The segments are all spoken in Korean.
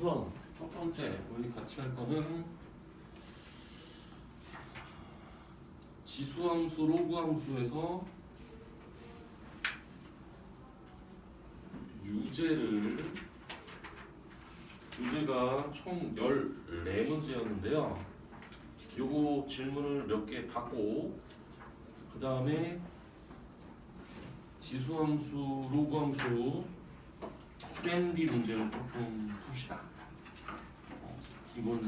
우선 첫 번째 우리 같이 할 거는 지수함수, 로그함수에서 유제가 총 14문제였는데요. 요거 질문을 몇 개 받고 그 다음에 지수함수, 로그함수 샌디 문제를 조금 풉시다. 기본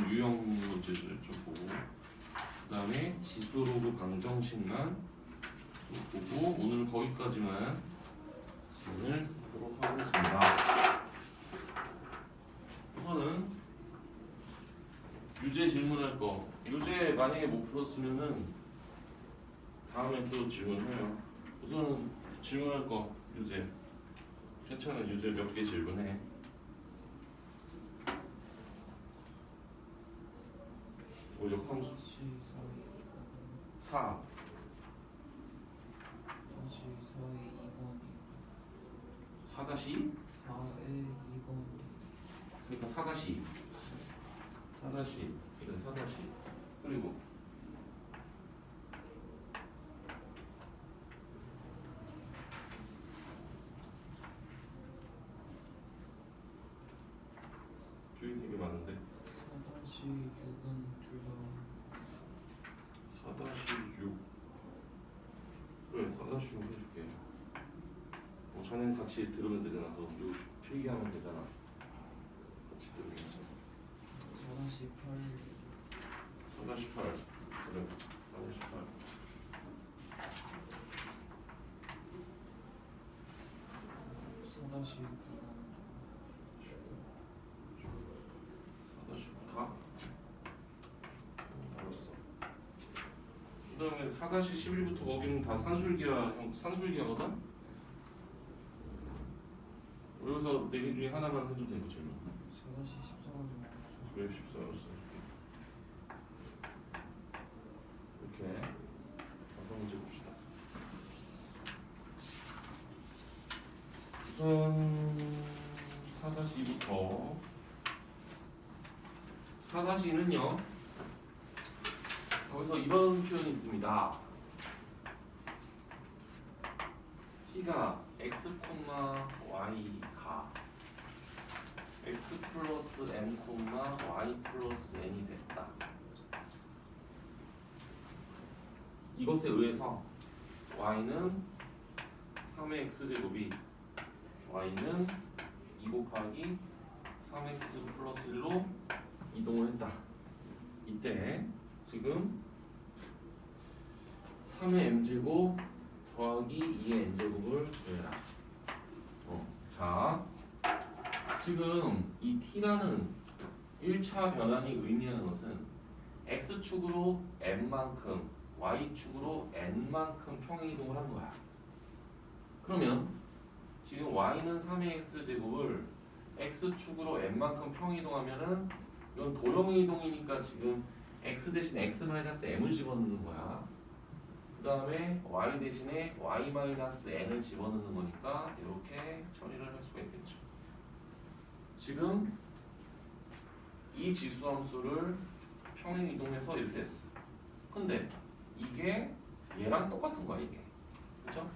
유형 문제를 좀 보고 그 다음에 지수, 로그 방정식만 좀 보고 오늘 거기까지만 진행을 하도록 하겠습니다. 우선은 유제 질문할 거. 유제 만약에 못 풀었으면은 다음에 또 질문해요. 우선은 질문할 거 유제. 괜찮아. 유제 몇 개 질문해. 뭐 역함수 4 4-4에 2번 그러니까 4-2 그리고 줄이 되게 많은데 4-6 그래 4-6 해줄게. 자네는 같이 들으면 되잖아. 너 이거 필기하면 되잖아. 같이 들으면서 4-8 그래 4-8 다? 알았어. 그 다음에 4-11부터 거기는 다 산술기하거든? 여기서 4개 중에 하나만 해도 되고 질문. 4-14 알았어. 이렇게 다섯 문제 봅시다. 우선 4-2부터 4-2는요 여기서 이런 표현이 있습니다. t가 x, y가 x 플러스 n, y 플러스 n이 됐다. 이것에 의해서 y는 3의 x제곱이 y는 2 곱하기 3x제곱 플러스 1로 이동을 했다. 이때 지금 3의 m제곱 더하기 2의 n제곱을 구해라. 자, 지금 이 t라는 1차 변환이 의미하는 것은 x축으로 n만큼 y축으로 n만큼 평행이동을 한 거야. 그러면 지금 y는 3의 x제곱을 x축으로 n만큼 평행이동하면은 이건 도형이동이니까 지금 x 대신 x-m을 집어넣는 거야. 그 다음에 y 대신에 y-n을 집어넣는 거니까 이렇게 처리를 할 수가 있겠죠. 지금 이 지수함수를 평행 이동해서 이렇게 됐어. 근데 이게 얘랑 똑같은 거야 이게. 그렇죠?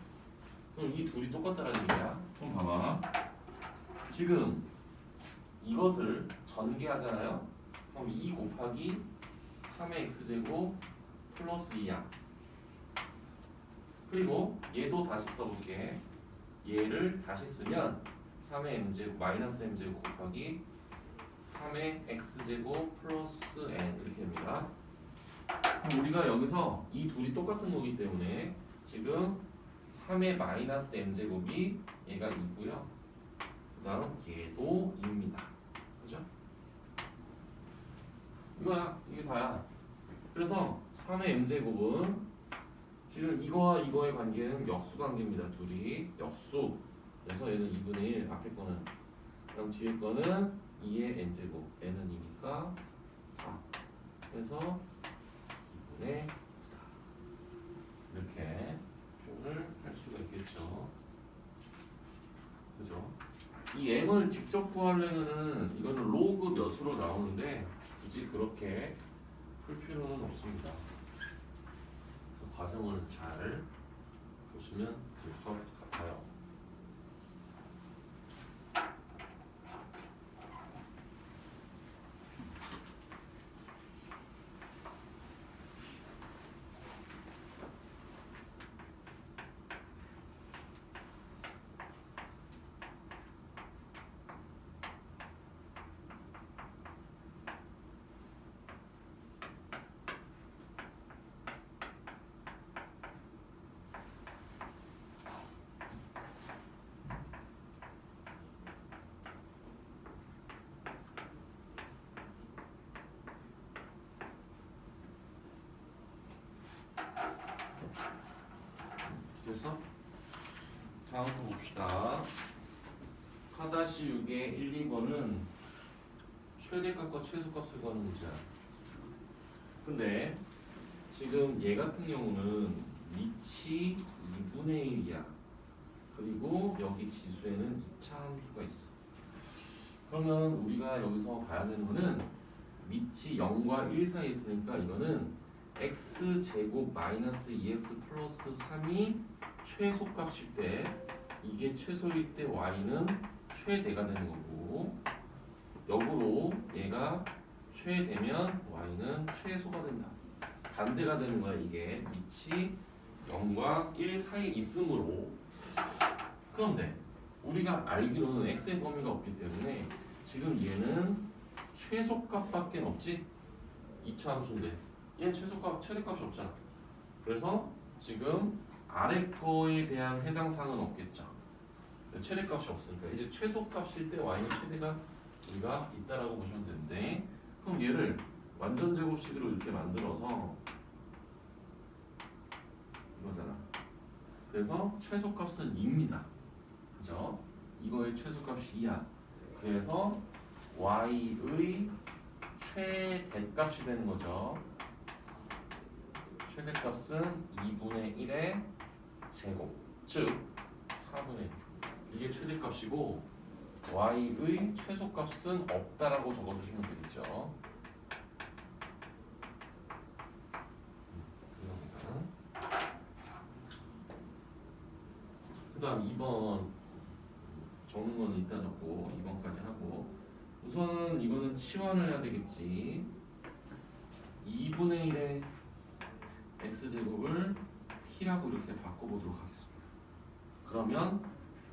그럼 이 둘이 똑같다라는 얘기야. 그럼 봐봐. 지금 이것을 전개하잖아요. 그럼 2 곱하기 3의 x제곱 플러스 2야. 그리고 얘도 다시 써볼게. 얘를 다시 쓰면 3의 m제곱 마이너스 m제곱 곱하기 3의 x제곱 플러스 n 이렇게 됩니다. 그럼 우리가 여기서 이 둘이 똑같은 거기 때문에 지금 3의 마이너스 m제곱이 얘가 2고요. 그 다음 얘도 2입니다. 그죠? 이거야. 이게 다야. 그래서 3의 m제곱은 지금 이거와 이거의 관계는 역수 관계입니다. 둘이 역수. 그래서 얘는 2분의 1 앞에 거는 그다음 뒤에 거는 2의 n제곱 n은 2니까 4 그래서 2분의 9다. 이렇게 표현을 할 수가 있겠죠. 그죠? 이 m을 직접 구하려면은 이거는 로그 몇으로 나오는데 굳이 그렇게 풀 필요는 없습니다. 그래서 과정을 잘 보시면 될 것 같아요. 그래서 다음 거 봅시다. 4-6의 1, 2번은 최대값과 최소값을 구하는 문제야. 근데 지금 얘 같은 경우는 위치 2분의 1이야. 그리고 여기 지수에는 2차 함수가 있어. 그러면 우리가 여기서 봐야 되는 거는 위치 0과 1 사이에 있으니까 이거는 x제곱 마이너스 2x 플러스 3이 최소값일 때, 이게 최소일 때 y는 최대가 되는 거고, 역으로 얘가 최대면 y는 최소가 된다. 반대가 되는 거야. 이게 위치 0과 1 사이에 있으므로. 그런데 우리가 알기로는 x의 범위가 없기 때문에 지금 얘는 최소값밖에 없지. 2차 함수인데 얘는 최소값, 최대값이 없잖아. 그래서 지금 아래 거에 대한 해당 사항은 없겠죠. 최대값이 없으니까 이제 최소값일 때 y는 최대가 우리가 있다라고 보시면 되는데, 그럼 얘를 완전 제곱식으로 이렇게 만들어서 이거잖아. 그래서 최소값은 2입니다. 그죠? 이거의 최소값이 2야. 그래서 y의 최대값이 되는 거죠. 최대값은 2분의 1의 제곱, 즉 4분의 1. 이게 최대값이고 y의 최소값은 없다라고 적어주시면 되겠죠. 그 다음 2번 적는 거는 이따 적고 2번까지 하고, 우선은 이거는 치환을 해야 되겠지. 2분의 1의 x제곱을 t라고 이렇게 바꿔보도록 하겠습니다. 그러면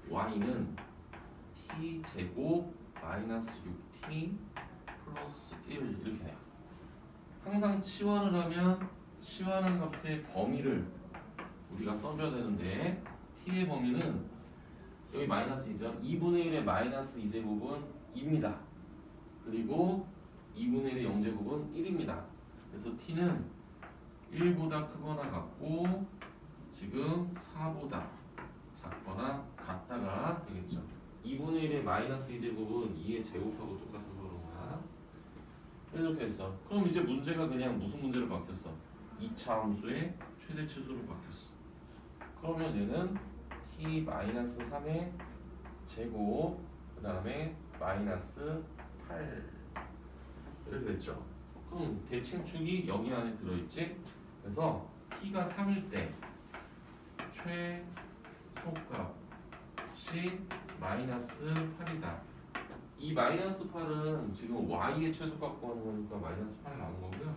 y는 t제곱 마이너스 6t 플러스 1 이렇게 돼요. 항상 치환을 하면 치환한 값의 범위를 우리가 써줘야 되는데, t의 범위는 여기 마이너스이죠. 2분의 1의 마이너스 2제곱은 2입니다. 그리고 2분의 1의 0제곱은 1입니다. 그래서 t는 1보다 크거나 같고 지금 4보다 작거나 같다가 되겠죠. 2분의 1의 마이너스 2제곱은 2의 제곱하고 똑같아서 그런 거야. 이렇게 했어. 그럼 이제 문제가 그냥 무슨 문제로 바뀌었어? 2차 함수의 최대치수로 바뀌었어. 그러면 얘는 t-3의 제곱 그 다음에 마이너스 8 이렇게 됐죠. 그럼 대칭축이 여기 안에 들어있지. 그래서 t가 3일 때 최소값이 마이너스 8이다. 이 마이너스 8은 지금 y의 최소값 구하는 거니까 마이너스 8 나온 거고요.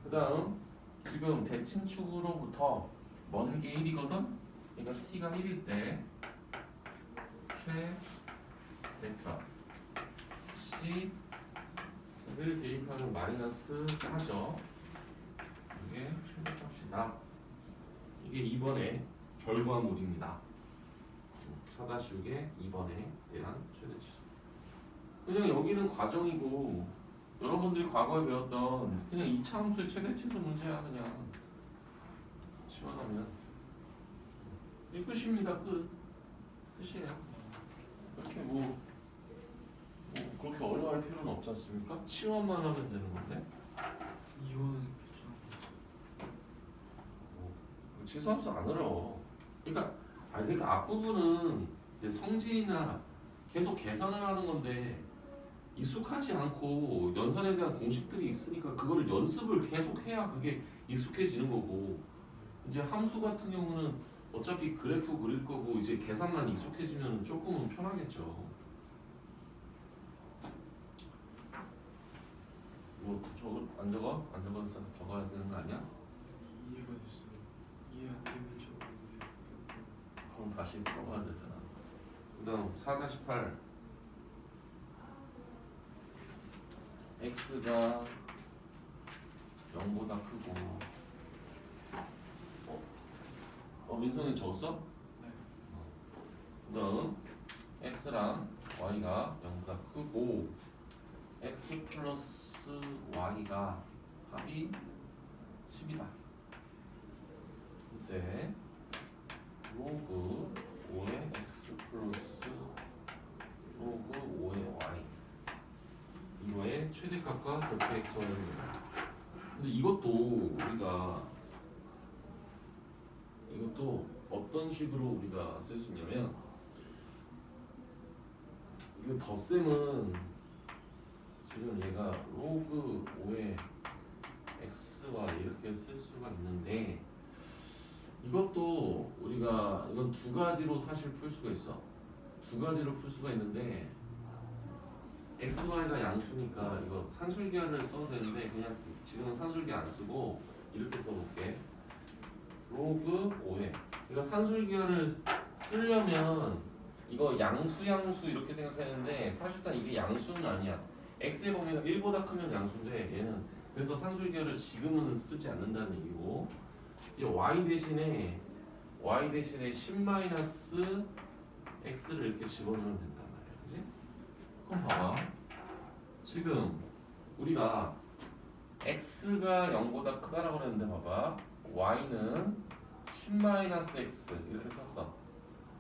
그 다음 지금 대칭축으로부터 먼 게 1이거든. 그러니까 t가 1일 때 최대값이 를 대입하면 마이너스 4죠. 이게 최대값이다. 이게 2번의 결과물입니다. 4-6의 2번에 대한 최대치수. 그냥 여기는 과정이고 여러분들이 과거에 배웠던 그냥 2차 함수의 최대치수 문제야. 그냥 치환하면 이 끝입니다. 끝이에요. 이렇게 뭐 그렇게 어려워할 필요는 없지 않습니까? 치환만 하면 되는 건데. 이거는 지수함수 안 어려워. 그러니까 앞부분은 이제 성질이나 계속 계산을 하는 건데 익숙하지 않고 연산에 대한 공식들이 있으니까 그거를 연습을 계속 해야 그게 익숙해지는 거고 이제 함수 같은 경우는 어차피 그래프 그릴 거고 이제 계산만 익숙해지면 조금은 편하겠죠. 뭐 저거 안 적어? 안 적어서 적어야 되는 거 아니야? 이해가 됐어요. 이해 안 되면 적었는데 그럼 다시 풀어봐야 되잖아. 그다음 4-8 x가 0보다 크고 민성이 적었어? 네. 그다음 x랑 y가 0보다 크고 x 플러스 y가 합이 10이다. 이때 로그 5의 x 플러스 로그 5의 y 이거의 최대값과 곱해 x, y입니다. 근데 이것도 어떤 식으로 우리가 쓸 수 있냐면 이거 덧셈은 지금 얘가 로그 5의 x와 이렇게 쓸 수가 있는데 이것도 우리가 이건 두 가지로 사실 풀 수가 있어. 두 가지로 풀 수가 있는데 x, y가 양수니까 이거 산술기하를 써도 되는데 그냥 지금은 산술기 안 쓰고 이렇게 써볼게. 로그 5에 그러니까 산술기하를 쓰려면 이거 양수 이렇게 생각했는데 사실상 이게 양수는 아니야. x의 범위가 1보다 크면 양수인데 얘는 그래서 산술기하를 지금은 쓰지 않는다는 얘기고 이제 y 대신에 10 x를 이렇게 집어넣으면 된단 말이야. 그지? 그럼 봐봐. 지금 우리가 x가 0보다 크다라고 그랬는데 봐봐. y는 10-x 이렇게 썼어.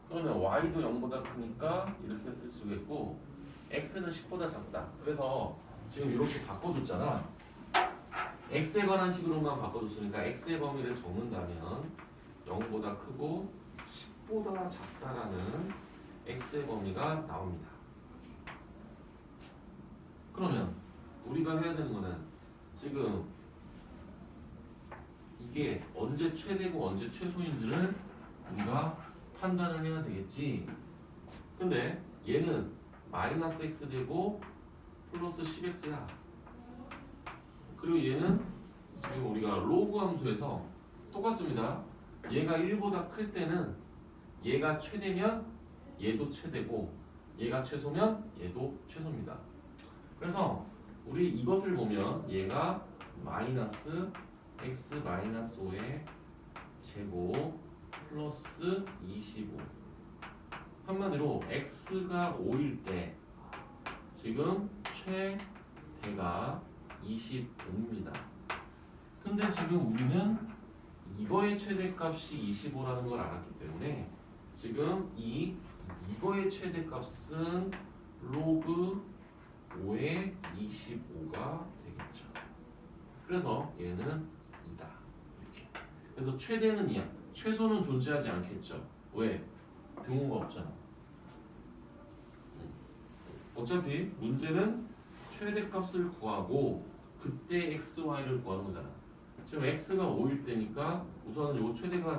그러면 y도 0보다 크니까 이렇게 쓸 수가 있고 x는 10보다 작다. 그래서 지금 이렇게 바꿔줬잖아. x에 관한 식으로만 바꿔줬으니까 x의 범위를 적는다면 0보다 크고 10보다 작다라는 x의 범위가 나옵니다. 그러면 우리가 해야 되는 거는 지금 이게 언제 최대고 언제 최소인지를 우리가 판단을 해야 되겠지. 근데 얘는 마이너스 x제곱 플러스 10x야. 그리고 얘는 지금 우리가 로그 함수에서 똑같습니다. 얘가 1보다 클 때는 얘가 최대면 얘도 최대고 얘가 최소면 얘도 최소입니다. 그래서 우리 이것을 보면 얘가 마이너스 x 마이너스 5의 제곱 플러스 25 한마디로 x가 5일 때 지금 최대가 25입니다. 근데 지금 우리는 이거의 최대값이 25라는 걸 알았기 때문에 지금 이거의 최대값은 로그 5의 25가 되겠죠. 그래서 얘는 2다. 이렇게. 그래서 최대는 2야. 최소는 존재하지 않겠죠. 왜? 등호가 없잖아. 어차피 문제는 최대값을 구하고 그때 x, y를 구하는 거잖아. 지금 x가 5일 때니까 우선은 요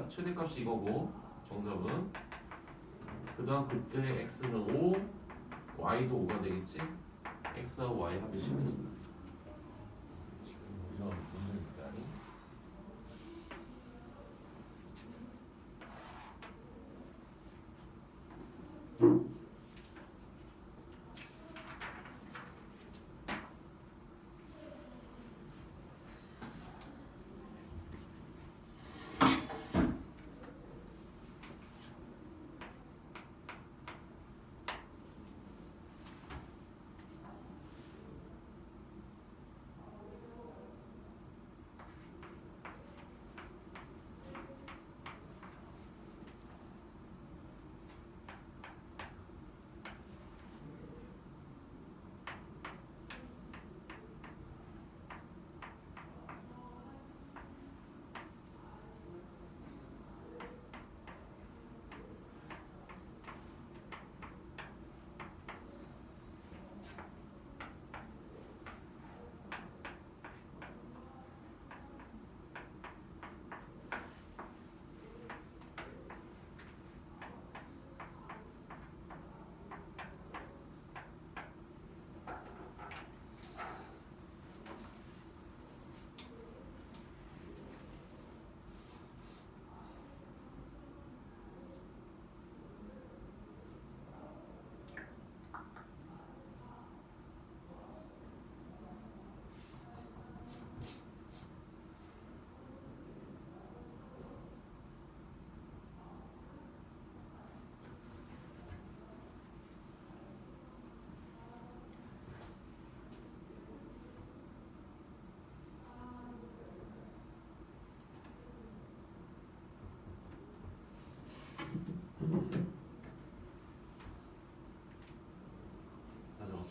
최대값이 이거고 정답은 그 다음 그때 x는 5, y도 5가 되겠지? x와 y 합이 10이니까 지금 이런 문제입니다.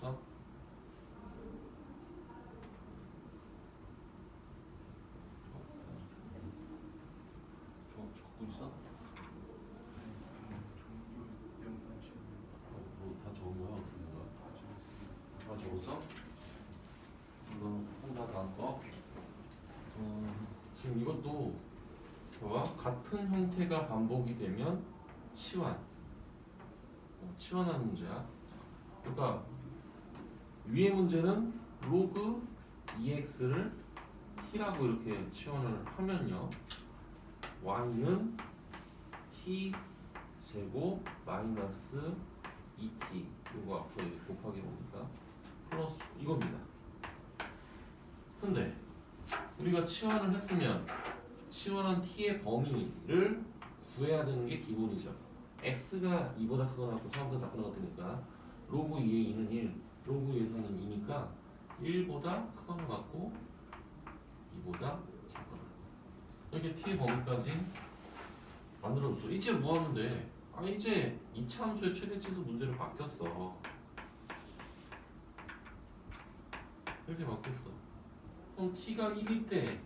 적었어? 적고 있어? 뭐 다 적은 거야? 어떻게 된 거야? 다 적었어? 이거 혼자 다 거? 지금 이것도 봐봐. 같은 형태가 반복이 되면 치환. 치환하는 문제야. 그러니까 위의 문제는 로그 2x를 t라고 이렇게 치환을 하면요. y는 t 제곱 마이너스 2t 이거 앞에 곱하기 오니까 플러스 이겁니다. 근데 우리가 치환을 했으면 치환한 t의 범위를 구해야 되는 게 기본이죠. x가 2보다 크거나 같고 3보다 작거나 같으니까 로그 2의 2는 1, 로그 2에서는 2니까 1보다 크거나 같고 2보다 작거나 같고 이렇게 t의 범위까지 만들어줬어. 이제 뭐 하면 돼? 이제 이차함수의 최대치수 문제로 바뀌었어. 이렇게 바뀌었어. 그럼 t가 1일 때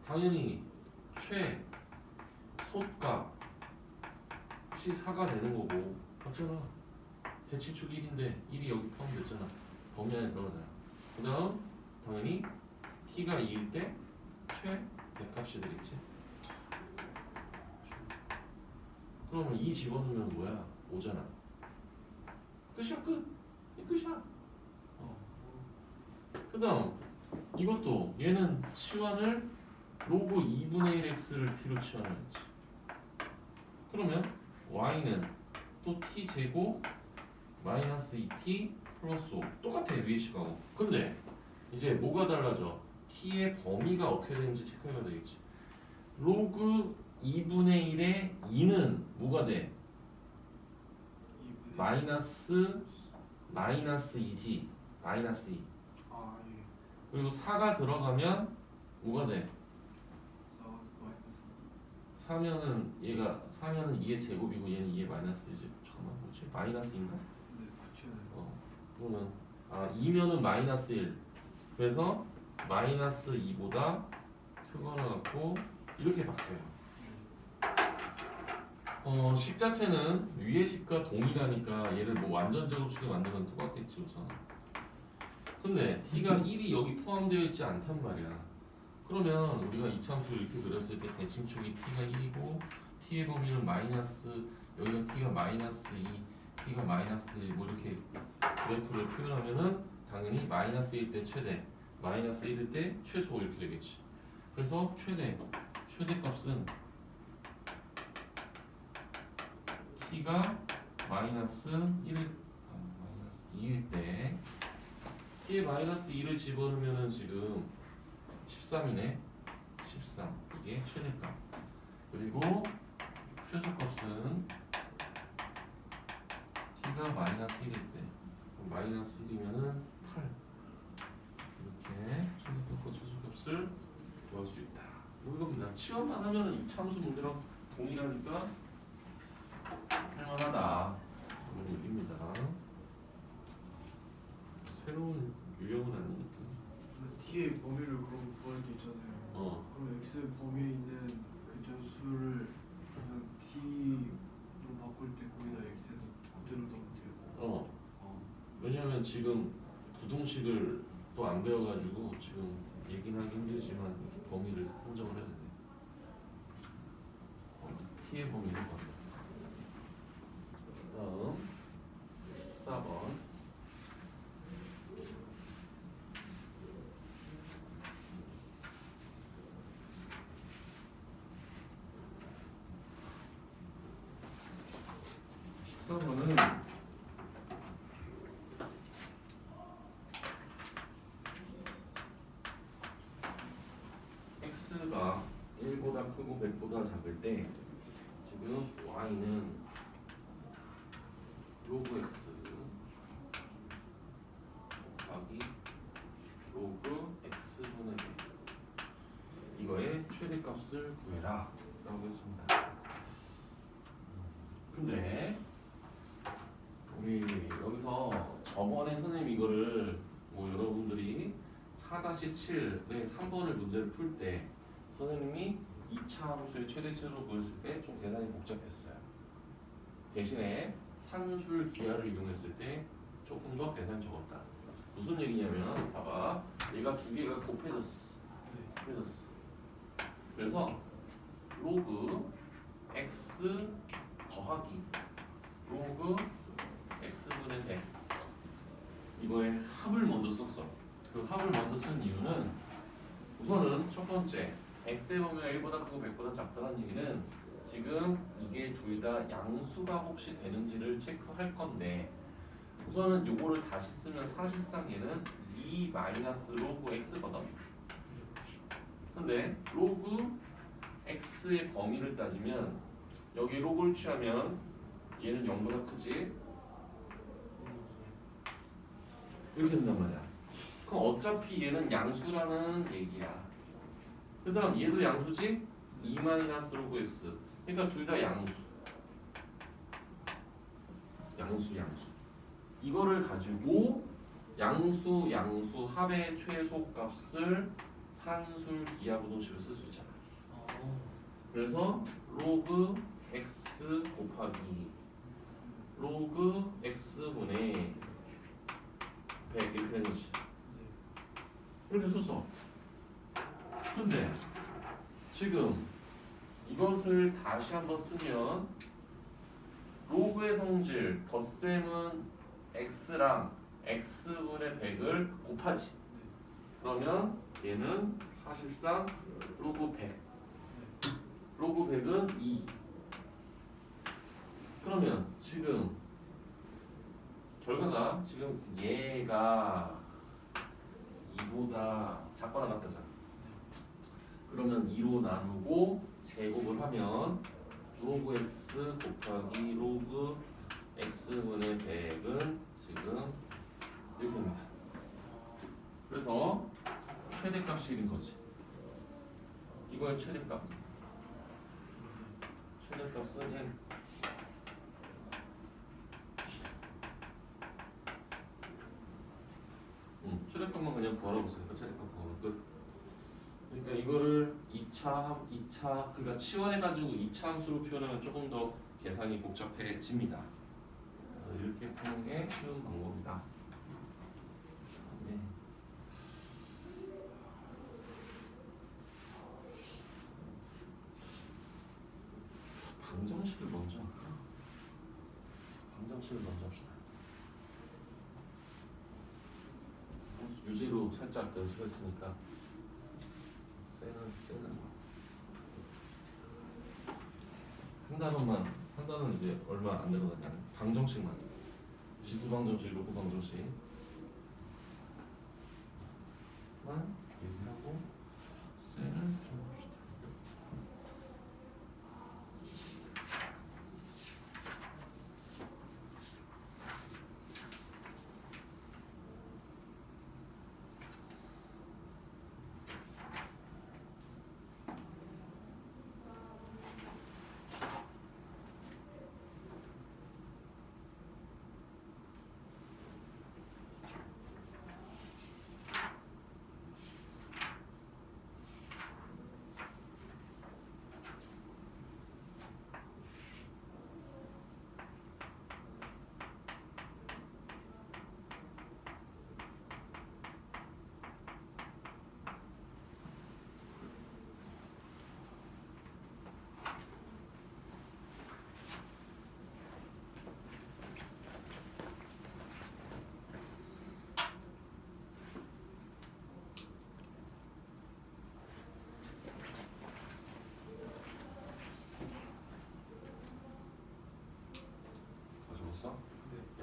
당연히 최소값 이 4가 되는 거고 맞잖아. 대칭축 1인데 1이 여기 포함됐잖아. 범위 안에 들어가잖아. 그 다음 당연히 t가 2일 때 최대값이 되겠지. 그러면 2 집어넣으면 뭐야? 5잖아. 끝이야 끝. 이 끝이야. 그 다음 이것도 얘는 치환을 로그 2분의 1x를 t로 치환을 했지. 그러면 y는 또 t 제곱 마이너스 2t 플러스 5 똑같아 위에 식하고. 근데 이제 뭐가 달라져? t의 범위가 어떻게 되는지 체크해야 되겠지. 로그 2분의 1의 2는 뭐가 돼? 마이너스 2지. 마이너스 2. 아 예. 그리고 4가 들어가면 뭐가 돼? 4면은 얘가 4면은 2의 제곱이고 얘는 2의 마이너스 1지. 잠깐만 뭐지? 마이너스인가? 네 그쵸. 그러면 2면은 마이너스 1. 그래서 마이너스 2보다 크거나 같고 이렇게 바뀌어요. 식 자체는 위의 식과 동일하니까 얘를 뭐 완전 제곱식에 만들면 똑같겠지 우선. 근데 t가 1이 여기 포함되어 있지 않단 말이야. 그러면 우리가 이차함수 이렇게 그렸을 때 대칭축이 t가 1이고 t의 범위는 마이너스 여기가 t가 마이너스 2, t가 마이너스 1 뭐 이렇게 그래프를 표현하면은 당연히 마이너스 1 때 최대, 마이너스 1일 때 최소 이렇게 되겠지. 그래서 최대값은 t가 마이너스 2일 때 t에 마이너스 2를 집어넣으면은 지금 13이네. 13 이게 최대값. 그리고 최소값은 t가 마이너스 1일 때 마이너스 1이면은 8 이렇게 최대값과 최소값을 구할 수 있다. 이겁니다. 치환만 하면은 이 참수 문제랑 동일하니까 할만하다. 이런 얘기입니다. 새로운 유형은 아니니까. t의 범위를 그럼 구할 수 있잖아요. 그럼 x 범위에 있는 그 변수를 그냥 t로 바꿀 때 거기다 x는 그대로 넣으면 돼요. 왜냐면 지금 부등식을 또 안 배워가지고 지금 얘기는 하기 힘들지만 범위를 선정을 해야 돼. t의 범위를 봐. 다음 14번. 는 x가 1보다 크고 100보다 작을 때 지금 y는 로그 x 곱하기 로그 x분의 100 이거의 최대값을 구해라 라고 했습니다. 근데 우리 여기서 저번에 선생님 이거를 뭐 여러분들이 4-7의 3번을 문제를 풀 때 선생님이 2차 함수의 최대치로 보였을 때 좀 계산이 복잡했어요. 대신에 산술 기하를 이용했을 때 조금 더 계산이 적었다. 무슨 얘기냐면 봐봐, 얘가 두 개가 곱해졌어. 곱해졌어. 그래서 로그 x 더하기 로그 x분의 100 이거의 합을 먼저 썼어. 그 합을 먼저 쓴 이유는 우선은 첫 번째 x의 범위가 1보다 크고 100보다 작다는 얘기는 지금 이게 둘 다 양수가 혹시 되는지를 체크할 건데 우선은 요거를 다시 쓰면 사실상 얘는 2 마이너스 로그 x거든. 근데 로그 x의 범위를 따지면 여기 로그를 취하면 얘는 0보다 크지? 이렇게 된단 말이야. 그럼 어차피 얘는 양수라는 얘기야. 그 다음 얘도 양수지? 2 마이너스 로그 x. 그러니까 둘 다 양수. 양수. 이거를 가지고 양수 합의 최소값을 산술 기하분호식을 쓸 수 있잖아. 그래서 로그 x 곱하기 로그 x분의 100 이렇게 되는 거지. 이렇게 썼어. 근데 지금 이것을 다시 한번 쓰면 로그의 성질 덧셈은 x랑 x분의 100을 곱하지. 그러면 얘는 사실상 로그 100. 로그 100은 2. 그러면 지금 결과가 지금 얘가 2보다 작거나 같다잖아. 그러면 2로 나누고 제곱을 하면 로그 x 곱하기 로그 x분의 100은 지금 이렇게 됩니다. 그래서 최대값이 1인 거지. 이거의 최대값. 최대값은 1. 최대값만 그냥 구하라고 쓰니까 최대값 구하면 끝. 그러니까 이거를 2차 그러니까 치환해가지고 2차 함수로 표현하면 조금 더 계산이 복잡해집니다. 이렇게 푸는 게 쉬운 방법이다. 네. 방정식을 먼저 할까? 방정식을 먼저 합시다. 유제로 살짝 연습했으니까 쎄는 한 단어는 이제 얼마 안 되거든요. 방정식만 지수 방정식, 로그 방정식만 얘기하고 쎄는 좀 봅시다.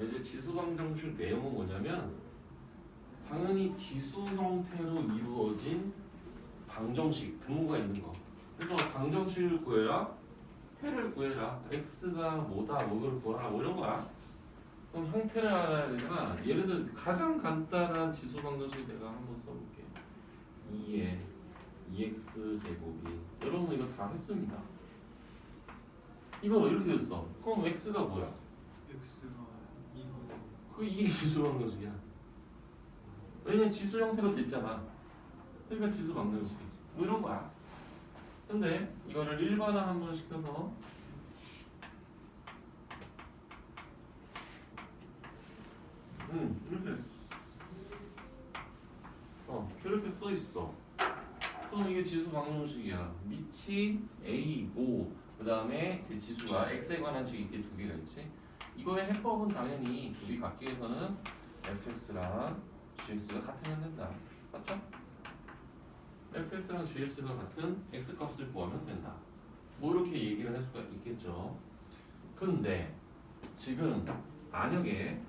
이제 지수 방정식 내용은 뭐냐면 당연히 지수 형태로 이루어진 방정식 등호가 있는 거. 그래서 방정식을 구해라, 태를 구해라, x가 뭐다, 뭐를 구하라, 뭐 이런 거야. 그럼 형태를 알아야 되잖아. 예를 들어 가장 간단한 지수 방정식 내가 한번 써볼게. 2에 2x 제곱이 여러분 이거 다 했습니다. 이거 이렇게 됐어. 그럼 x가 뭐야? x가 2거든. 이게 지수 방정식이야. 왜냐면 지수 형태로 됐잖아. 그러니까 지수 방정식이지. 뭐 이런 거야. 근데 이거를 일반화 한번 시켜서 이렇게 이렇게 써 있어. 그럼 이게 지수 방정식이야. 밑이 a 그 다음에 그 지수가 x에 관한 식이 이게 두 개가 있지. 이거의 해법은 당연히 둘이 같기 위해서는 fx랑 gx가 같으면 된다. 맞죠? fx랑 gx가 같은 x 값을 구하면 된다. 뭐 이렇게 얘기를 할 수가 있겠죠. 근데 지금 만약에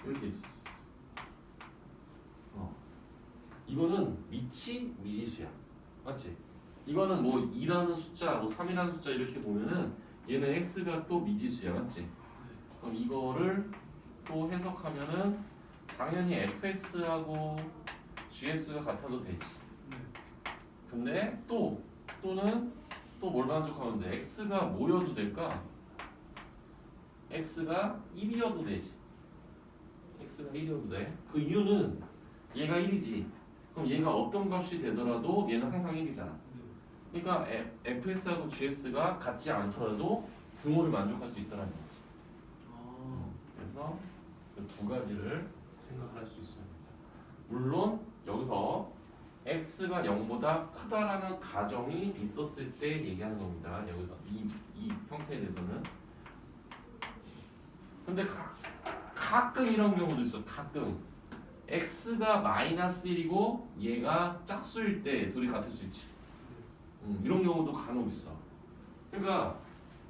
이렇게 있어. 이거는 밑이 미지수야. 맞지? 이거는 뭐 2라는 숫자, 뭐 3이라는 숫자 이렇게 보면은 얘는 x가 또 미지수야. 맞지? 그럼 이거를 또 해석하면은 당연히 fx하고 gx가 같아도 되지. 근데 또는 또 뭘 만족하면 돼? x가 뭐여도 될까? x가 1이어도 되지. x가 1이어도 돼. 그 이유는 얘가 1이지. 그럼 얘가 어떤 값이 되더라도 얘는 항상 1이잖아. 그러니까 fx하고 gx가 같지 않더라도 등호를 만족할 수 있다는 거지. 그래서 그 두 가지를 생각할 수 있습니다. 물론 여기서 x가 0보다 크다라는 가정이 있었을 때 얘기하는 겁니다. 여기서 이 형태에 대해서는. 근데 가끔 이런 경우도 있어. 가끔 x가 마이너스 1이고 얘가 짝수일 때 둘이 같을 수 있지. 이런 경우도 간혹 있어. 그러니까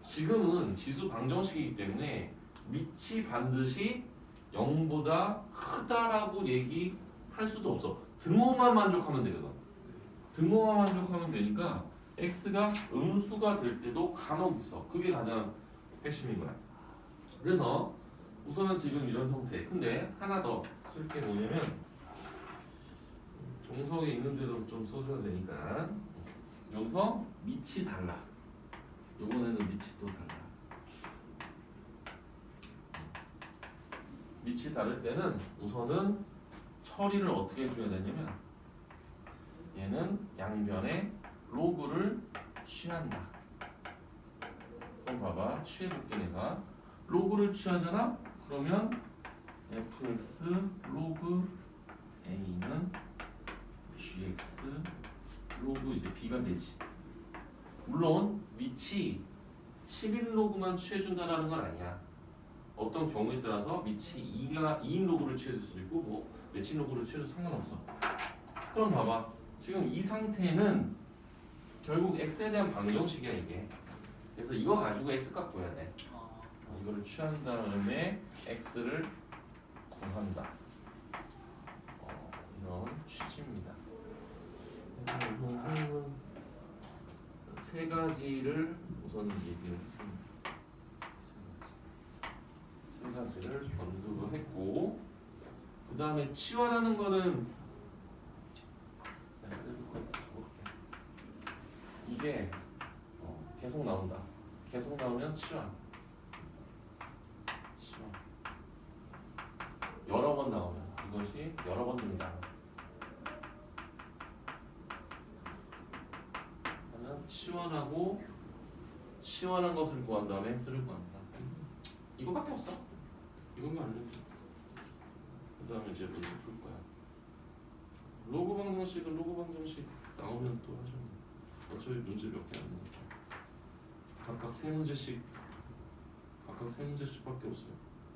지금은 지수 방정식이기 때문에 밑이 반드시 0보다 크다라고 얘기할 수도 없어. 등호만 만족하면 되거든. 등호만 만족하면 되니까 x가 음수가 될 때도 간혹 있어. 그게 가장 핵심인 거야. 그래서 우선은 지금 이런 형태. 근데 하나 더 쓸 게 뭐냐면 종석에 있는 대로 좀 써줘야 되니까 여기서 밑이 달라. 요번에는 밑이 또 달라. 밑이 다를 때는 우선은 처리를 어떻게 해줘야 되냐면 얘는 양변에 로그를 취한다. 그럼 봐봐. 취해볼게 내가. 로그를 취하잖아? 그러면 fx 로그 a는 gx 로그 이제 b가 되지. 물론 밑이 11로그만 취해준다라는 건 아니야. 어떤 경우에 따라서 밑이 2인 로그를 취해줄 수도 있고 뭐 몇인 로그를 취해도 상관없어. 그럼 봐봐. 지금 이 상태는 결국 x에 대한 방정식이야 이게. 그래서 이거 가지고 x값 구해야 돼. 이거를 취한 다음에 x를 구한다. 이런 취지입니다. 그래서 우선은 세 가지를 우선 얘기를 했습니다. 세 가지를 언급을 했고, 그 다음에 치환하는 거는 그래도 적을게. 이게 계속 나온다. 계속 나오면 치환. 여러 번 나오면 이것이 여러 번 등장. 그러면 치환한 것을 구한 다음에 x를 구한다. 이거밖에 없어. 이것만 알려줘. 그 다음에 이제 문제 풀 거야. 로그 방정식은 로그 방정식 나오면 또 하죠. 어차피 문제 몇 개 안 나오니까. 각각 세 문제씩밖에 없어요.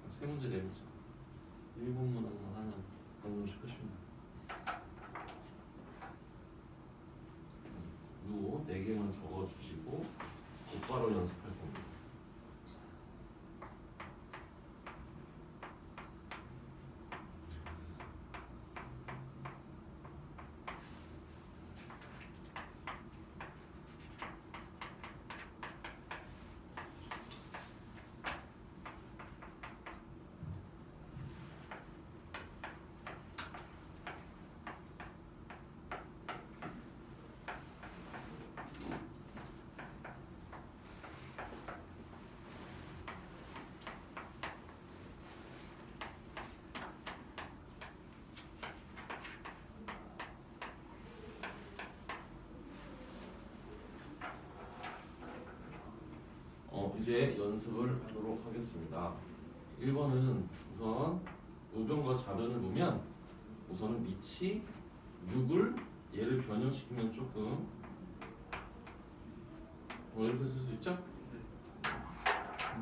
세 문제 네 문제. 1분문항만 하면 방정식 끝입니다. 요 4개만 적어주시고 곧바로 연습할 겁니다. 이제 연습을 하도록 하겠습니다. 1번은 우선 우변과 좌변을 보면 우선은 밑이 6을 얘를 변형시키면 조금 이렇게 쓸 수 있죠?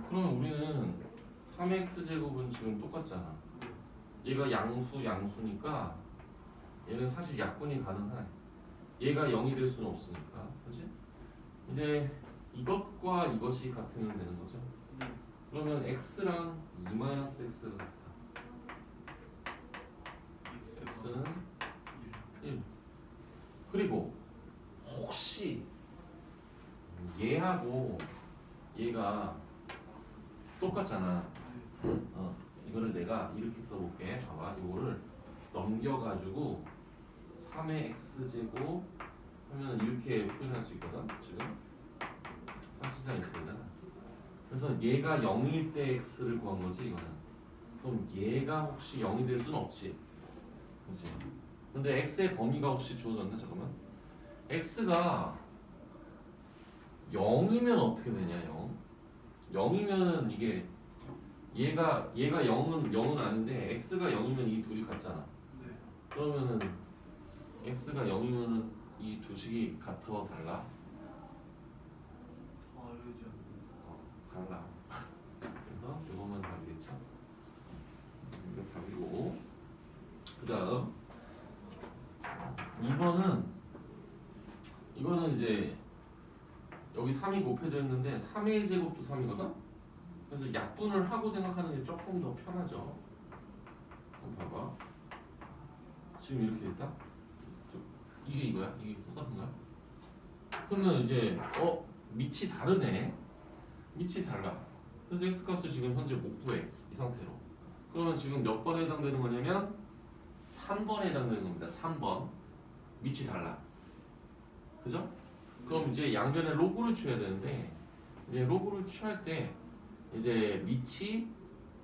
그러면 우리는 3x 제곱은 지금 똑같잖아. 얘가 양수니까 얘는 사실 약분이 가능해. 얘가 0이 될 수는 없으니까, 그렇지? 이제 이것과 이것이 같으면 되는 거죠. 그러면 x랑 2-x가 같아. x는 1. 그리고 혹시 얘하고 얘가 똑같잖아. 이거를 내가 이렇게 써볼게. 봐봐. 이거를 넘겨가지고 3의 x제곱 하면 이렇게 표현할 수 있거든. 지금 사실상 이렇게 되잖아. 그래서 얘가 0일 때 x를 구한 거지 이거는. 그럼 얘가 혹시 0이 될 수는 없지. 그렇지? 근데 x의 범위가 혹시 주어졌나? 잠깐만. x가 0이면 어떻게 되냐? 0. 0이면은 이게 얘가 0은 아닌데 x가 0이면 이 둘이 같잖아. 그러면은 x가 0이면은 이 두 식이 같아 달라? 다르지 않나? 달라. 그래서 이것만 답이겠죠? 이거 답이고 그 다음 2번은 이거는 이제 여기 3이 곱해져 있는데 3의 1제곱도 3이거든? 그래서 약분을 하고 생각하는 게 조금 더 편하죠. 한번 봐봐. 지금 이렇게 됐다? 이게 이거야? 이게 똑같은 거야? 그러면 이제 밑이 다르네. 밑이 달라. 그래서 x값을 지금 현재 못 구해. 이 상태로. 그러면 지금 몇 번에 해당되는 거냐면 3번에 해당되는 겁니다. 3번. 밑이 달라. 그죠? 그럼 이제 양변에 로그를 취해야 되는데 이제 로그를 취할 때 이제 밑이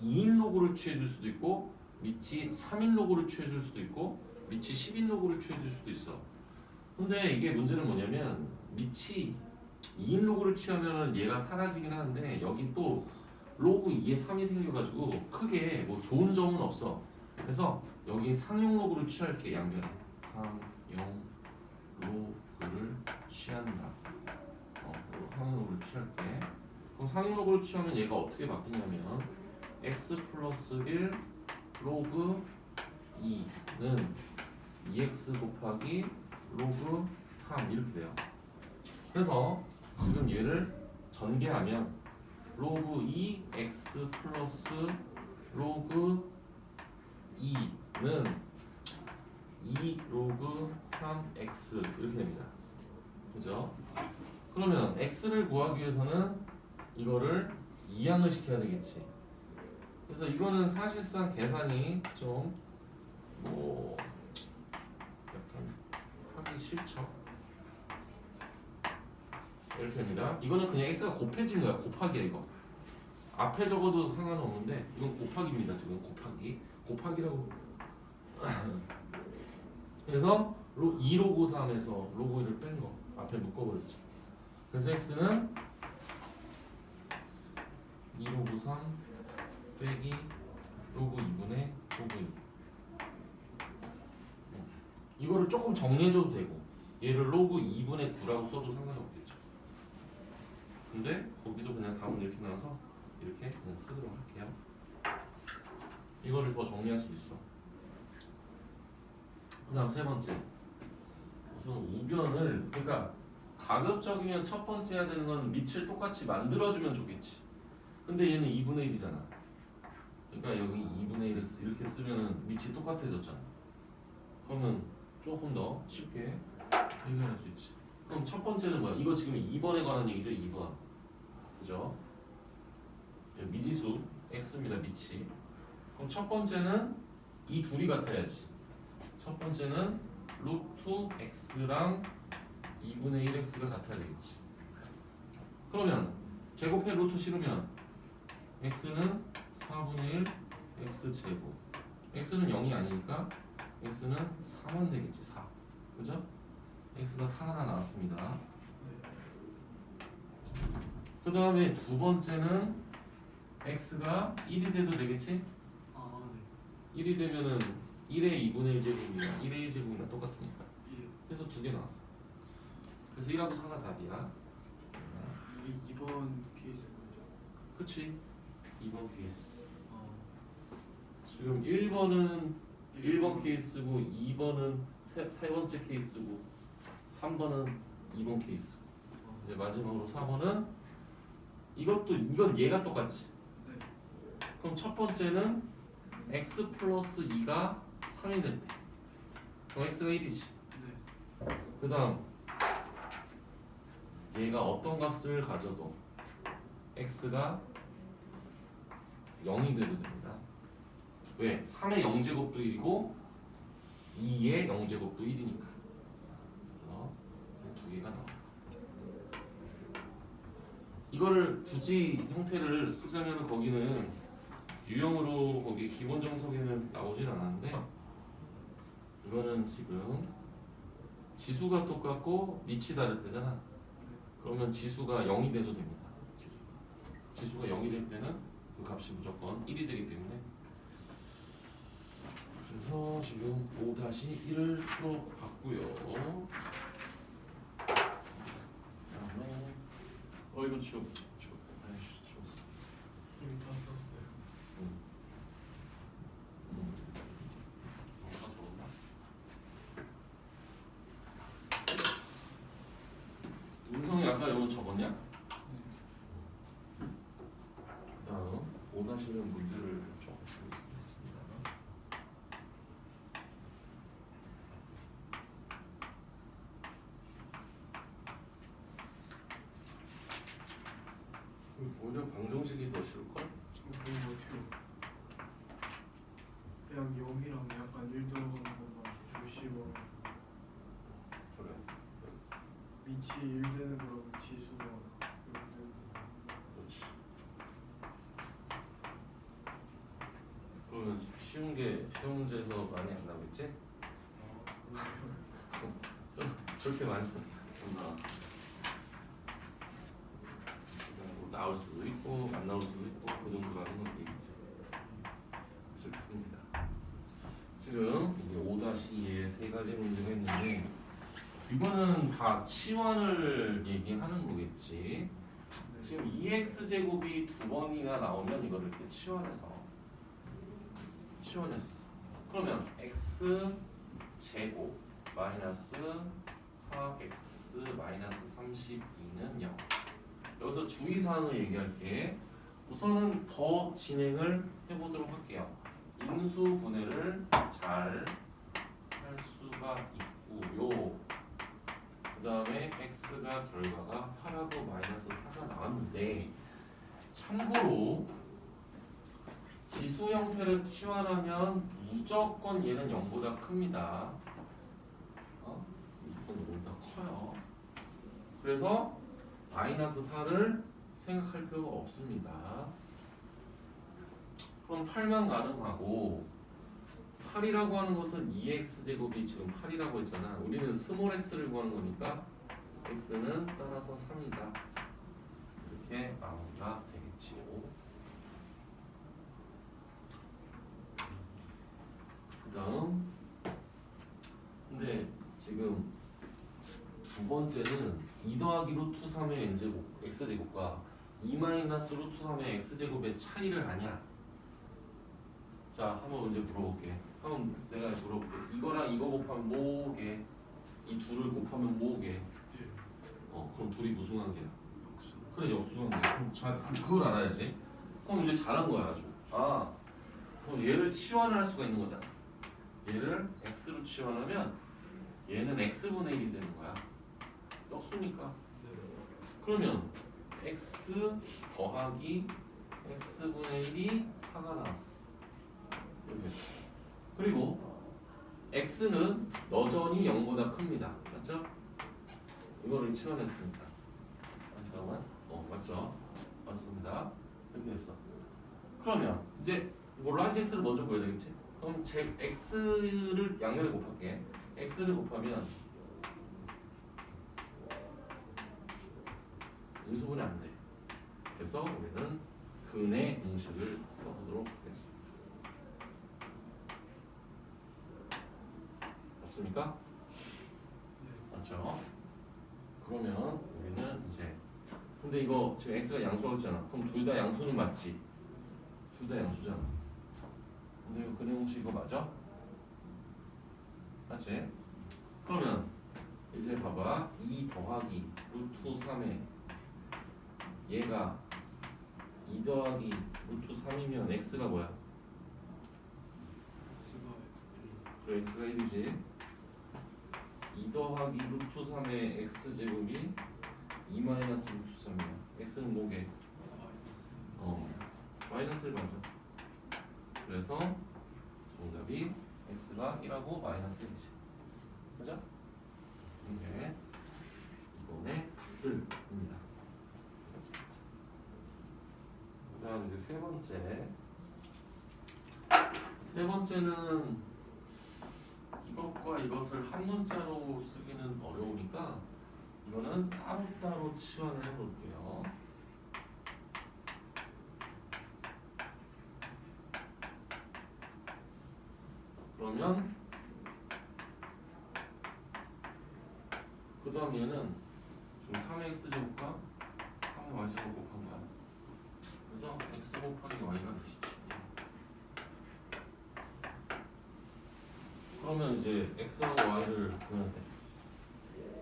2인 로그를 취해 줄 수도 있고 밑이 3인 로그를 취해 줄 수도 있고 밑이 10인 로그를 취해 줄 수도 있어. 근데 이게 문제는 뭐냐면 밑이 2인 로그를 취하면 얘가 사라지긴 하는데 여기 또 로그 2에 3이 생겨가지고 크게 뭐 좋은 점은 없어. 그래서 여기 상용 로그를 취할게. 양변에 상용 로그를 취한다. 상용 로그를 취할게. 그럼 상용 로그를 취하면 얘가 어떻게 바뀌냐면 x 플러스 1 로그 2는 2x 곱하기 로그 3 이렇게 돼요. 그래서 지금 얘를 전개하면 로그 2x 플러스 로그 2는 2 로그 3x 이렇게 됩니다. 그죠? 그러면 x를 구하기 위해서는 이거를 이항을 시켜야 되겠지. 그래서 이거는 사실상 계산이 좀 뭐 약간 하기 싫죠. 이렇게 됩니다. 이거는 그냥 x가 곱해진 거야. 곱하기야 이거. 앞에 적어도 상관은 없는데 이건 곱하기입니다. 지금 곱하기라고. 그래서 2 로그 3에서 로그 1을 뺀 거. 앞에 묶어버렸죠. 그래서 x는 2 로그 3 빼기 로그 2분의 로그 2. 이거를 조금 정리해줘도 되고 얘를 로그 2분의 9라고 써도 상관없겠죠. 근데 거기도 그냥 답은 이렇게 나와서 이렇게 그냥 쓰도록 할게요. 이거를 더 정리할 수 있어. 그 다음 세 번째 우선 우변을 그러니까 가급적이면 첫 번째 해야 되는 건 밑을 똑같이 만들어주면 좋겠지. 근데 얘는 2분의 1이잖아. 그러니까 여기 2분의 1x 이렇게 쓰면은 밑이 똑같아졌잖아. 그러면 조금 더 쉽게 해결할 수 있지. 그럼 첫 번째는 뭐야? 이거 지금 2번에 관한 얘기죠. 2번. 그죠? 미지수 x입니다. 밑이. 그럼 첫 번째는 이 둘이 같아야지. 첫 번째는 루트 x랑 2분의 1x가 같아야 되겠지. 그러면 제곱해 루트 실으면 x는 4분의 1 x제곱. x는 0이 아니니까 x는 4만 되겠지. 4. 그죠? x가 4 하나 나왔습니다. 그 다음에 두 번째는 x가 1이 돼도 되겠지? 아, 1이 되면은 1의 2분의 1제곱이나 1의 1제곱이나 똑같으니까. 네. 예. 그래서 두 개 나왔어. 그래서 1하고 4가 답이야. 이게 2번 케이스인 거죠? 그치? 2번 케이스. 어. 지금 1번은 1번 케이스고 2번은 세 번째 케이스고 3번은 2번 케이스고 이제 마지막으로 4번은 이건 얘가 똑같지. 네. 그럼 첫 번째는 x 플러스 2가 3이 됐대. 그럼 x가 1이지. 네. 그 다음 얘가 어떤 값을 가져도 x가 0이 돼도 됩니다. 왜? 3의 0제곱도 1이고 2의 0제곱도 1이니까. 그래서 두 개가 나옵니다. 이거를 굳이 형태를 쓰자면 거기는 유형으로 거기 기본 정석에는 나오진 않았는데 이거는 지금 지수가 똑같고 밑이 다를 때잖아. 그러면 지수가 0이 돼도 됩니다. 지수가 0이 될 때는 그 값이 무조건 1이 되기 때문에 그래서 지금 5-1을 풀어봤고요. 그다음에 이거 지웠어. 이미 다 썼어요. 다 적었나? 은성이 아까 이거 적었냐? 그다음 5-1 문제를 좀 보겠습니다. 오히려 방정식이 더 쉬울걸? 그런 거 같아요. 그냥 0이랑 약간 1 들어가는 것만 조심하고 그래. 밑이 1 되는 거랑 지수가 0 되는 거. 그렇지. 그러면 쉬운 문제에서 많이 안 나오겠지? 저렇게 많이 온다. 나올 수도 있고 안 나올 수도 있고 그 정도라는 건 얘기죠. 슬픕니다. 지금 이게 5-2에 세 가지 문제가 있는데 이거는 다 치환을 얘기하는 거겠지. 지금 2x 제곱이 두 번이나 나오면 이거를 이렇게 치환했어. 그러면 x 제곱 마이너스 4x 마이너스 32는 0. 여기서 주의사항을 얘기할게. 우선은 더 진행을 해보도록 할게요. 인수분해를 잘 할 수가 있고요. 그 다음에 x가 결과가 8하고 마이너스 4가 나왔는데 참고로 지수 형태를 치환하면 무조건 얘는 0보다 큽니다. 무조건 0보다 커요. 그래서 마이너스 4를 생각할 필요가 없습니다. 그럼 8만 가능하고 8이라고 하는 것은 2x제곱이 지금 8이라고 했잖아. 우리는 스몰 x를 구하는 거니까 x는 따라서 3이다. 이렇게 마무리가 되겠지요. 그 다음 근데 지금 두 번째는 2 더하기 루트 3의 n제곱 x제곱과 2 마이너스 루트 3의 x제곱의 차이를 아냐? 자, 한번 문제 물어볼게. 한번 내가 물어볼게. 이거랑 이거 곱하면 뭐게? 이 둘을 곱하면 뭐게? 그럼 둘이 무슨 관계야? 그래, 역수관계. 그럼 그걸 알아야지. 그럼 이제 잘한 거야, 아주. 그럼 얘를 치환을 할 수가 있는 거잖아. 얘를 x로 치환하면 얘는 x분의 1이 되는 거야. 역수니까. 그러면 x 더하기 x분의 1이 4가 나왔어. 이렇게. 그리고 x는 여전히 0보다 큽니다. 맞죠? 이거를 치환했으니까. 잠깐만. 맞죠? 맞습니다. 이렇게 됐어. 그러면 이제 이걸로 한 x를 먼저 구해야 되겠지? 그럼 제 x를 양면에 곱할게. x를 곱하면 인수분해 안 돼. 그래서 우리는 근의 공식을 써보도록 하겠습니다. 맞습니까? 맞죠? 그러면 우리는 이제 근데 이거 지금 x가 양수라고 했잖아. 그럼 둘 다 양수는 맞지? 둘 다 양수잖아. 근데 이거 근의 공식 이거 맞아? 맞지? 그러면 이제 봐봐. 2 더하기 루트 3에 얘가 2 더하기 루트 3이면 x가 뭐야? 그래 x가 1이지. 2 더하기 루트 3의 x제곱이 2 마이너스 루트 3이야. x는 뭐게? 마이너스를 맞아. 그래서 정답이 x가 1하고 마이너스 1이지. 맞아? 이게 이번에 답들입니다. 그 다음 이제 세 번째는 이것과 이것을 한 문자로 쓰기는 어려우니까 이거는 따로따로 치환을 해볼게요. 그러면 그 다음 얘는 지금 3의 x제곱과 3의 y제곱 곱한 거야. 그래서 x 곱하기 y가 27이야. 그러면 이제 x하고 y를 구해야 돼.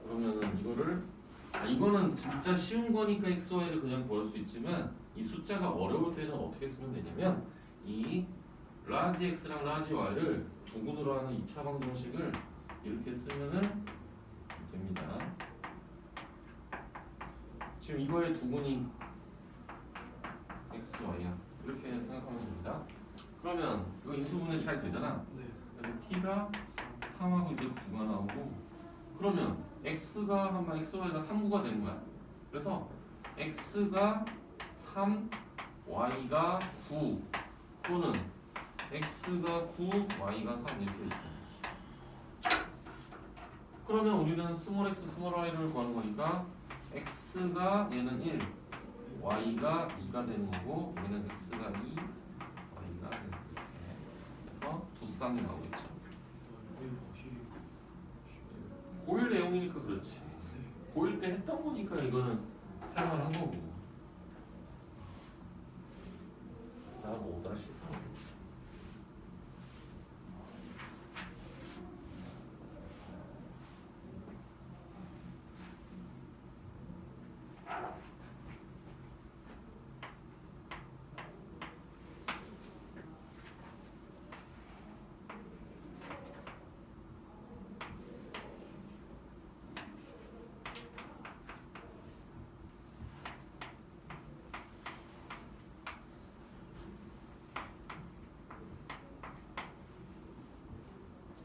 그러면은 이거는 진짜 쉬운 거니까 x, y를 그냥 구할 수 있지만 이 숫자가 어려울 때는 어떻게 쓰면 되냐면 이 라지 x랑 라지 y를 두근으로 하는 2차 방정식을 이렇게 쓰면은 됩니다. 지금 이거의 두근이 x, y야. 이렇게 생각하면 됩니다. 그러면 이거 인수분해 잘 되잖아. 네. 그래서 t가 3하고 이제 9가 나오고 그러면 x가 한번 x, y가 3, 9가 되는 거야. 그래서 x가 3, y가 9 또는 x가 9, y가 3 이렇게 있어요. 그러면 우리는 스몰 x, 스몰 y를 구하는 거니까 x가 얘는 1, y가 2가 되는 거고 얘는 x가 2, y가 되는 거예요. 그래서 두 쌍이 나오겠죠. 고1 내용이니까 그렇지. 고1 때 했던 거니까 이거는 할만한 거고. 다음 5-3.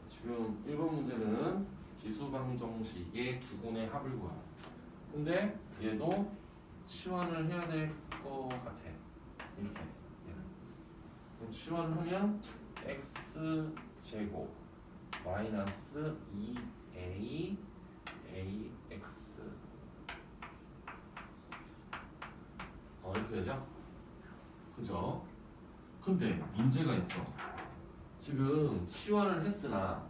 지금 1번 문제는 지수방정식의 두근의 합을 구하라. 근데 얘도 치환을 해야 될 것 같아. 이렇게 얘는. 그럼 치환을 하면 x 제곱 마이너스 2a ax 이렇게 되죠? 그죠? 근데 문제가 있어. 지금 치환을 했으나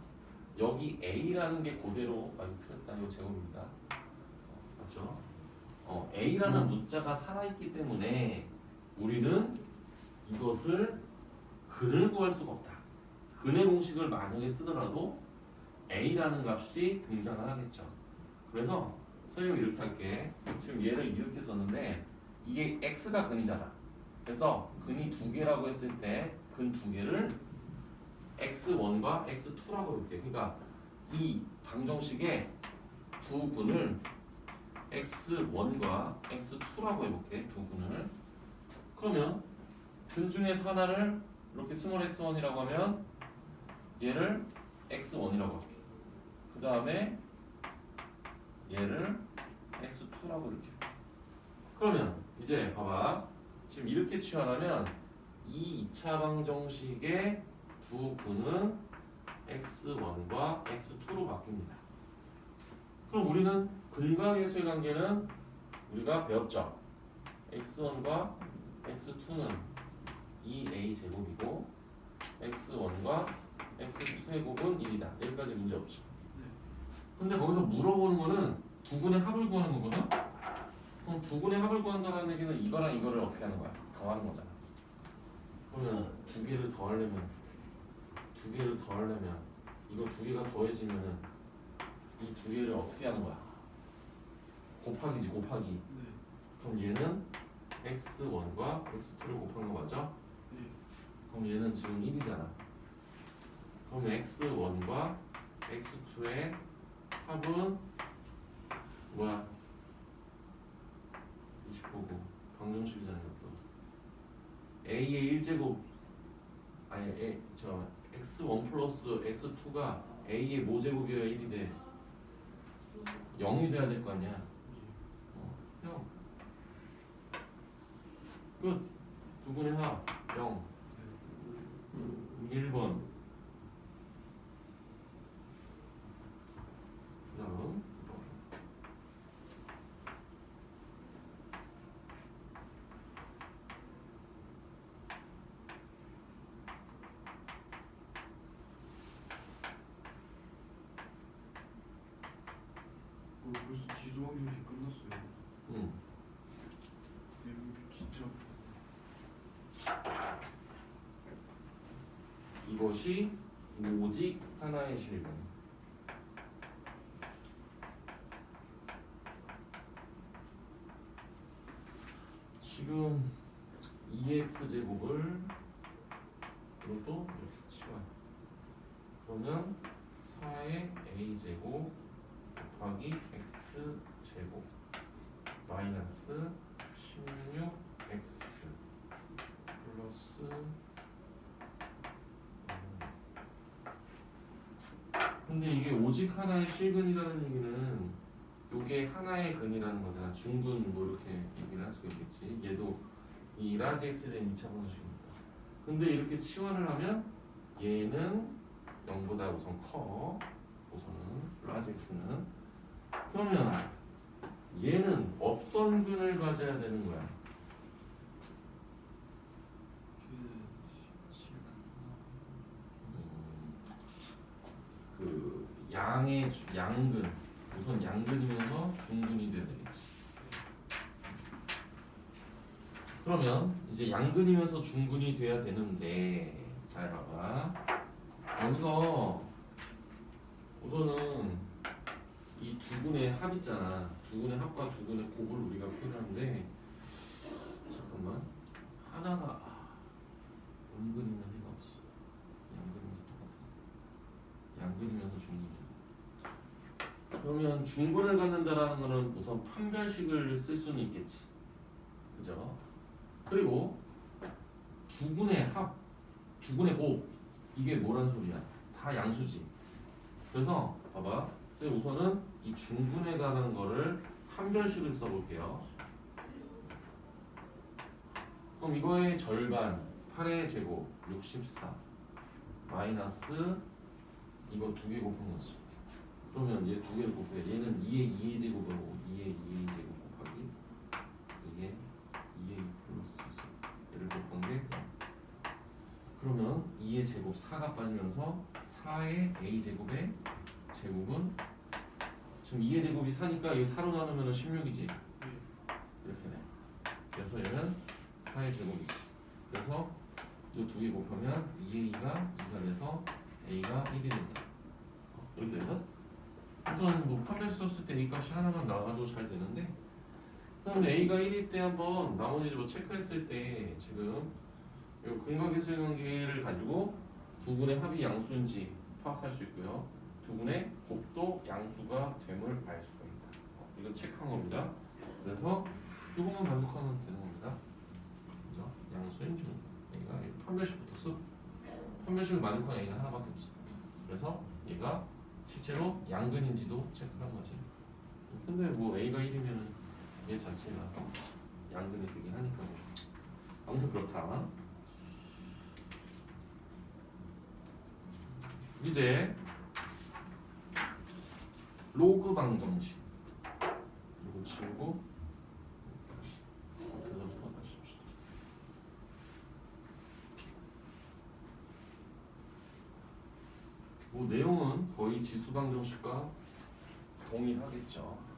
여기 a라는 게 그대로 틀렸다. 이거 제곱입니다. 맞죠? a라는 문자가 살아있기 때문에 우리는 이것을 근을 구할 수가 없다. 근의 공식을 만약에 쓰더라도 a라는 값이 등장을 하겠죠. 그래서 선생님이 이렇게 할게. 지금 얘를 이렇게 썼는데 이게 x가 근이잖아. 그래서 근이 두 개라고 했을 때 근 두 개를 x1과 x2라고 볼게. 그러니까 이 방정식의 두 근을 x1과 x2라고 해볼게. 두 근을. 그러면 근 중에서 하나를 이렇게 스몰 x1이라고 하면 얘를 x1이라고 할게. 그 다음에 얘를 x2라고 이렇게. 그러면 이제 봐봐. 지금 이렇게 치환하면 이 2차 방정식의 두 근은 x1과 x2로 바뀝니다. 그럼 우리는 근과 계수의 관계는 우리가 배웠죠. x1과 x2는 2a 제곱이고 x1과 x2의 곱은 1이다. 여기까지 문제 없죠. 네. 근데 거기서 물어보는 거는 두근의 합을 구하는 거거든. 그럼 두근의 합을 구한다는 얘기는 이거랑 이거를 어떻게 하는 거야? 더하는 거잖아. 그러면 두 개를 더하려면 이거 두 개가 더해지면은 이 두 개를 어떻게 하는 거야? 곱하기지, 곱하기. 네. 그럼 얘는 x1과 x2를 곱한 거 맞아? 네. 그럼 얘는 지금 1이잖아. 그럼 x1과 x2의 합은 뭐야? 29고 방정식이잖아 이것도. a의 1제곱 아니 저 x1 플러스 x2가 a의 모제곱이어야 1이 돼. 0이 돼야 될 거 아니야. 형. 끝. 두분의 합 0. 1번. 그다음 벌써 지수학년이 끝났어요. 응. 내용이 진짜 이것이 오직 하나의 실근. 지금 2x 제곱을 이것도 이렇게 치워요. 그러면 4의 a 제곱 곱하기 x 제곱 마이너스 16x 플러스 근데 이게 오직 하나의 실근이라는 얘기는 요게 하나의 근이라는 거잖아. 중근 뭐 이렇게 얘기를 할 수가 있겠지. 얘도 이 라지 x에 대한 2차 방정식이니까. 근데 이렇게 치환을 하면 얘는 0보다 우선 커. 우선은 라지 x는. 그러면 얘는 어떤 근을 가져야 되는 거야? 그 양의 양근 우선 양근이면서 중근이 돼야 되겠지. 그러면 이제 양근이면서 중근이 돼야 되는데 잘 봐봐. 여기서 우선은 이 두 군의 합 있잖아. 두 군의 합과 두 군의 곱을 우리가 표현하는데 잠깐만 하나가 음근이면 해가 없어. 양근이면서 똑같아. 양근이면서 중근. 그러면 중근을 갖는다라는 거는 우선 판별식을 쓸 수는 있겠지. 그죠? 그리고 두 군의 합, 두 군의 곱 이게 뭐란 소리야? 다 양수지. 그래서 봐봐. 우선은 이 중근에 관한 거를 판별식을 써볼게요. 그럼 이거의 절반 8의 제곱 64 마이너스 이거 두 개 곱한 거지. 그러면 얘 두 개를 곱해. 얘는 2의 2의 제곱하고 2의 2의 제곱 곱하기 이게 2의 플러스 얘를 곱한 게 그러면 2의 제곱 4가 빠지면서 4의 a 제곱의 제곱은 지금 2의 제곱이 4니까 이거 4로 나누면 16이지. 이렇게 돼. 그래서 얘는 4의 제곱이지. 그래서 이 두 개 곱하면 2a가 2가 돼서 a가 1이 된다. 이렇게 되면 우선 뭐 판별 썼을 때 a 값이 하나만 나와가지고 잘 되는데 그럼 a가 1일 때 한번 나머지 뭐 체크했을 때 지금 이 근각의 수행관계를 가지고 두 분의 합이 양수인지 파악할 수 있고요. 두 분의 곱도 양수가 됨을 알 수가 있다. 이건 체크한 겁니다. 그래서 이것만 만족하면 되는 겁니다. 그죠? 양수인 중 얘가 판별식부터 쓱 판별식을 만족한 A는 하나밖에 없어. 그래서 얘가 실제로 양근인지도 체크한 거지. 근데 뭐 A가 1이면은 얘 자체가 양근이 되긴 하니까 뭐. 아무튼 그렇다. 이제 로그 방정식 이거 지우고 그래서 뭐 내용은 거의 지수방정식과 동일하겠죠.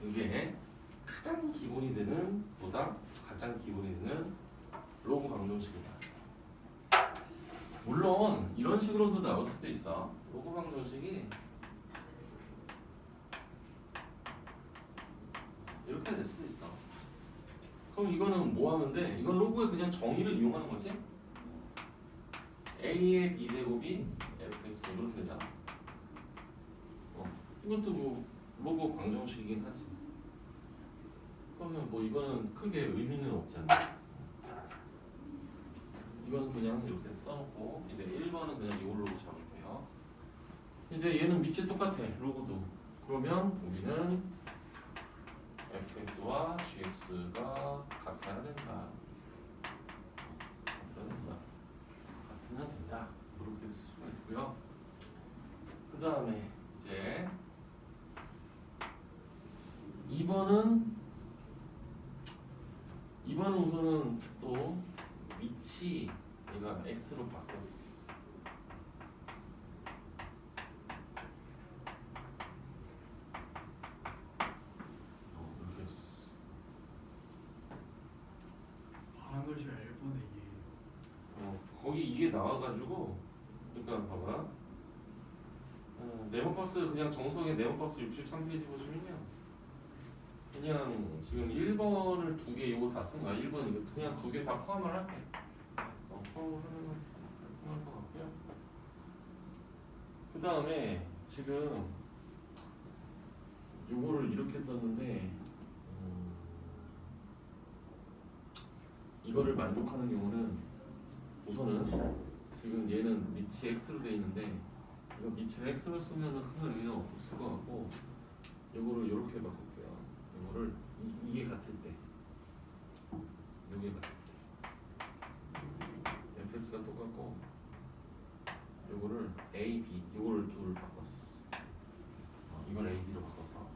이게 가장 기본이 되는 보다 가장 기본이 되는 로그 방정식이다. 물론 이런 식으로도 나올 수도 있어. 로그 방정식이 이렇게 될 수도 있어. 그럼 이거는 뭐 하면 돼? 이건 로그의 그냥 정의를 이용하는 거지. a의 b제곱이 fx 이렇게 되잖아. 이것도 뭐 로그 방정식이긴 하지. 그러면 뭐 이거는 크게 의미는 없잖아. 이건 그냥 이렇게 써놓고 이제 1번은 그냥 이걸로 잡을게요. 이제 얘는 밑이 똑같아. 로그도. 그러면 우리는 fx와 gx가 같아야 된다. 같아야 된다. 같으면 된다. 이렇게 쓸 수가 있고요. 그 다음에 이제 2번은 우선은 또 위치 얘가 x로 바뀌었어. 이렇게 했어. 바람을 잘 보내 이게. 거기 이게 나와가지고 그러니까 봐봐. 네모박스 그냥 정석의 네모박스 63페이지 보시면요. 그냥 지금 1번을 두 개 이거 다 쓴 거야. 1번 이거 그냥 두 개 다 포함을 할게. 포함을 하면 포함할 것 같고요. 그 다음에 지금 요거를 이렇게 썼는데 이거를 만족하는 경우는 우선은 지금 얘는 밑이 x로 돼 있는데 이거 밑을 x로 쓰면은 큰 의미는 없을 것 같고 요거를 이렇게 바꿀게요. 이거를 이게 같을 때 여기 같을 때 fx가 똑같고 요거를 a, b 요거를 둘 바꿨어. 이걸 a, b로 바꿨어.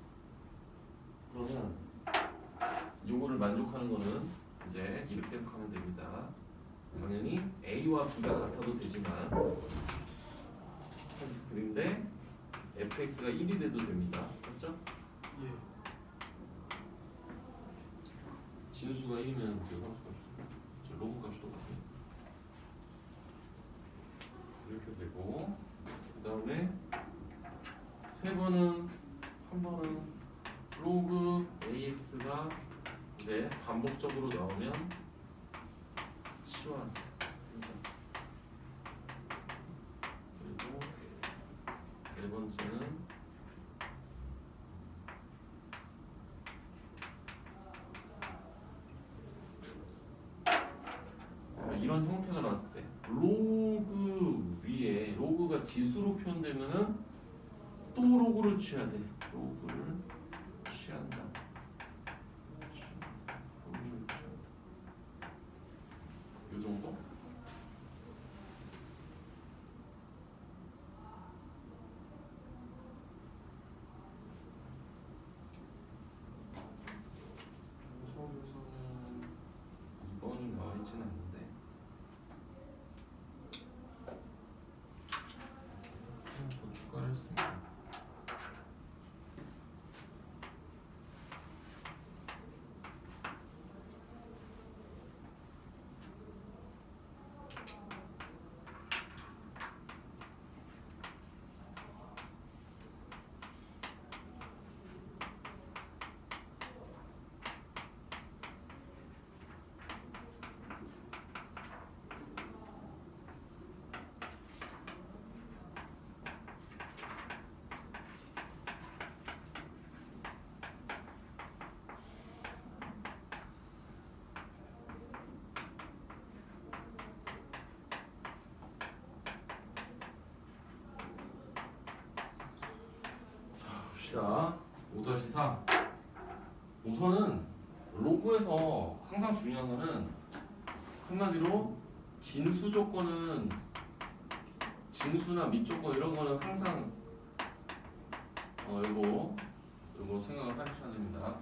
그러면 요거를 만족하는 거는 이제 이렇게 해석하면 됩니다. 당연히 a와 b가 같아도 되지만 그런데 fx가 1이 돼도 됩니다. 맞죠? 예. 진수가 1이면 그 저 로그 값이 똑같아요. 이렇게 되고 그 다음에 3번은 로그 ax가 이제 반복적으로 나오면 치환. 그리고 네 번째는 이런 형태가 나왔을 때 로그 위에 로그가 지수로 표현되면은 또 로그를 취해야 돼. 로그를 취한다. 로그를 취한다. 요 정도? 서울에서는 2번이 나와 있지는 않는데 더 추가를 했습니다. 봅시다. 5-4 우선은 로그에서 항상 중요한 거는 한마디로 진수 조건은 진수나 밑 조건 이런 거는 항상 요거 생각을 하셔야 됩니다.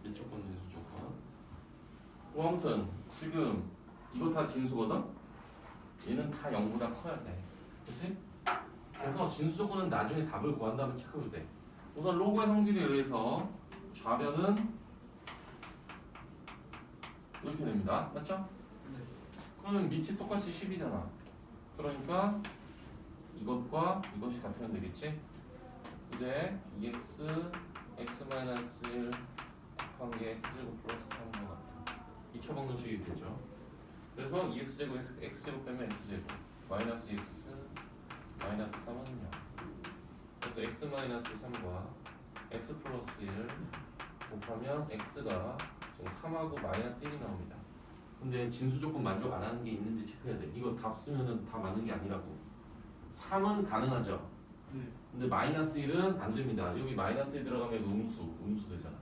밑 조건, 진수 조건. 뭐 아무튼 지금 이거 다 진수거든? 얘는 다 0보다 커야 돼. 그렇지? 그래서 진수 조건은 나중에 답을 구한 다음에 체크해도 돼. 우선 로그의 성질에 의해서 좌변은 이렇게 됩니다. 맞죠? 네. 그러면 밑이 똑같이 10이잖아. 그러니까 이것과 이것이 같으면 되겠지? 이제 2x x-1 곱한 게 x제곱 플러스 3과 같은 2차 방정식이 되죠. 그래서 2x제곱 x제곱 빼면 x제곱 마이너스 x 마이너스 3은 0. 그래서 x-3과 x 플러스 1 곱하면 x가 지금 3하고 마이너스 1이 나옵니다. 근데 진수 조건 만족 안 하는 게 있는지 체크해야 돼. 이거 답 쓰면은 다 맞는 게 아니라고. 3은 가능하죠. 네. 근데 마이너스 1은 안 됩니다. 여기 마이너스 1 들어가면 음수 되잖아.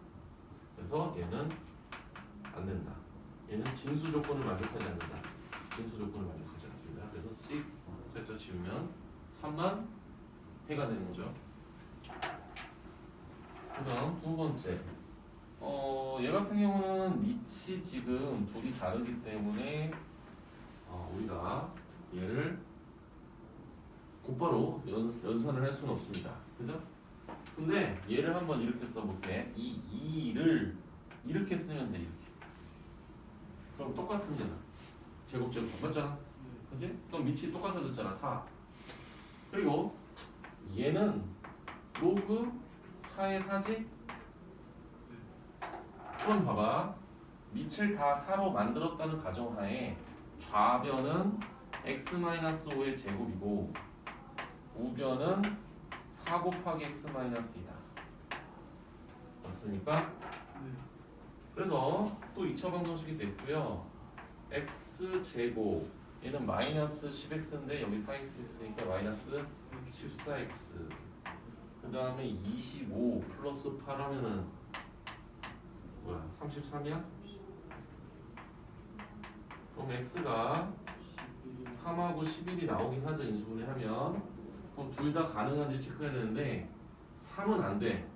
그래서 얘는 안 된다. 얘는 진수 조건을 만족하지 않는다. 진수 조건을 만족하지 않습니다. 그래서 C 살짝 지우면 3만 해가 되는 거죠. 그다음 두 번째. 얘 같은 경우는 밑이 지금 둘이 다르기 때문에 우리가 얘를 곧바로 연산을 할 수는 없습니다. 그죠? 근데 얘를 한번 이렇게 써볼게. 이 2를 이렇게 쓰면 돼. 이렇게. 그럼 똑같은 얘는 제곱제곱 맞잖아. 그지? 그럼 밑이 똑같아졌잖아. 4. 그리고 얘는 로그 4의 4지? 그럼 봐봐. 밑을 다 4로 만들었다는 가정하에 좌변은 x-5의 제곱이고 우변은 4 곱하기 x-2다. 맞습니까? 네. 그래서 또 2차 방정식이 됐고요. x제곱 얘는 마이너스 10x인데 여기 4x 있으니까 마이너스 14x 그 다음에 25 플러스 8 하면은 뭐야 33이야? 그럼 x가 3하고 11이 나오긴 하죠. 인수분해 하면 그럼 둘 다 가능한지 체크해야 되는데 3은 안 돼.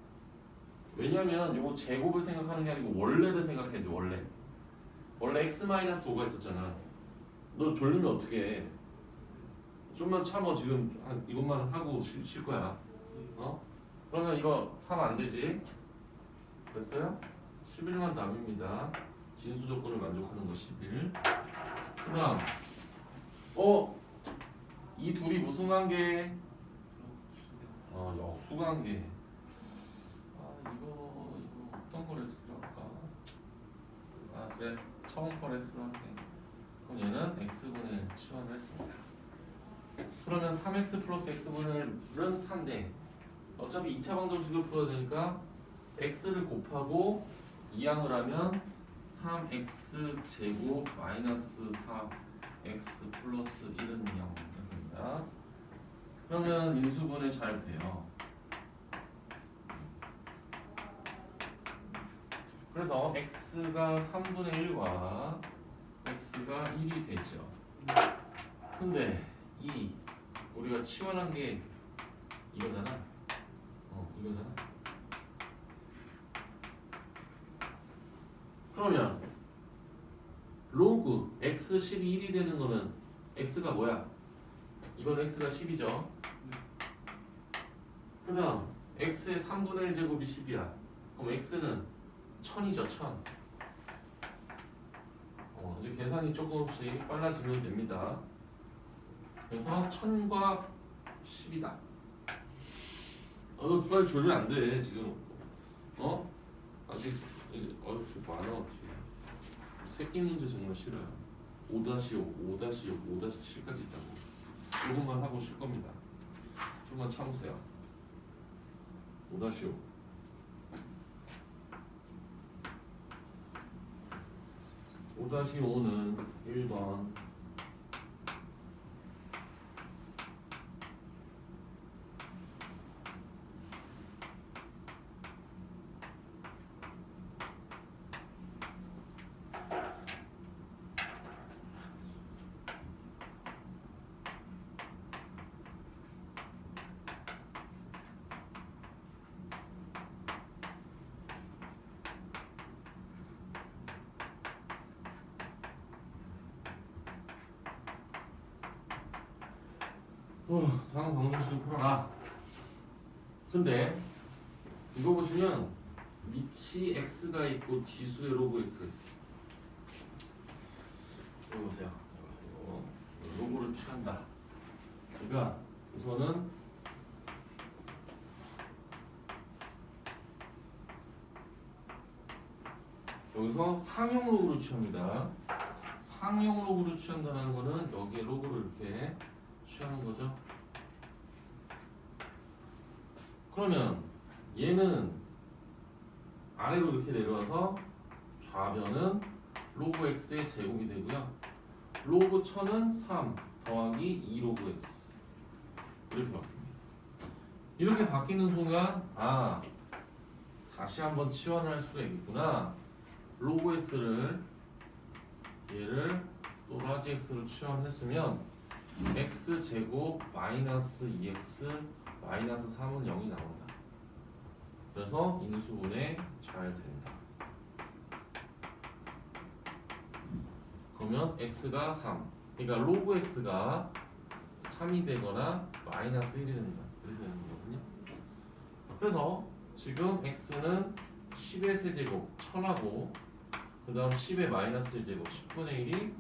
왜냐면 요거 제곱을 생각하는 게 아니고 원래를 생각해야지. 원래 x-5가 있었잖아. 너 졸리면 어떻게 해? 좀만 참어. 지금 이것만 하고 쉴 거야. 그러면 이거 3 안 되지? 됐어요? 11만 답입니다. 진수 조건을 만족하는 거 11. 그다음 이 둘이 무슨 관계? 역수관계. 이거 어떤 걸 x로 할까? 그래 처음 걸 x로 할게. 그럼 얘는 x분의 1 치환을 했습니다. 그러면 3x 플러스 x분의 1은 4인데 어차피 2차 방정식을 풀어야 되니까 x를 곱하고 이항을 하면 3x 제곱 마이너스 4x 플러스 1은 0입니다. 그러면 인수분해 잘 돼요. 그래서 x가 3분의 1과 x가 1이 되죠. 근데 우리가 치환한 게 이거잖아. 이거잖아. 그러면 로그 x10이 1이 되는 거는 x가 뭐야? 이건 x가 10이죠. 그 다음 x의 3분의 1 제곱이 10이야. 그럼 x는 1000이죠. 1000. 이제 계산이 조금씩 빨라지면 됩니다. 그래서 1000과 10이다. 너 빨리 졸면 안 돼. 지금 아직 많아. 새끼 문제 정말 싫어요. 5-5, 5-6, 5-7까지 있다고. 이것만 하고 쉴 겁니다. 좀만 참으세요. 5-5. 5-5는 1번 다음 방정식을 풀어라. 근데 이거 보시면 밑이 x가 있고 지수의 로그 x가 있어. 여기 보세요. 이거 로그를 취한다. 제가 우선은 여기서 상용 로그를 취합니다. 상용 로그를 취한다는 거는 여기에 로그를 이렇게 취하는 거죠. 그러면 얘는 아래로 이렇게 내려와서 좌변은 로그 x의 제곱이 되고요. 로그 1000은 3 더하기 2 로그 x 이렇게 바뀝니다. 이렇게 바뀌는 순간 다시 한번 치환을 할 수가 있겠구나. 로그 x를 얘를 또 라지 x로 치환했으면 x 제곱 마이너스 2x 마이너스 3은 0이 나온다. 그래서 인수분해 잘 된다. 그러면 x가 3, 그러니까 로그 x가 3이 되거나 마이너스 1이 된다. 이렇게 되는 거거든요. 그래서 지금 x는 10의 세제곱 1000하고 그 다음 10의 마이너스 1제곱 10분의 1이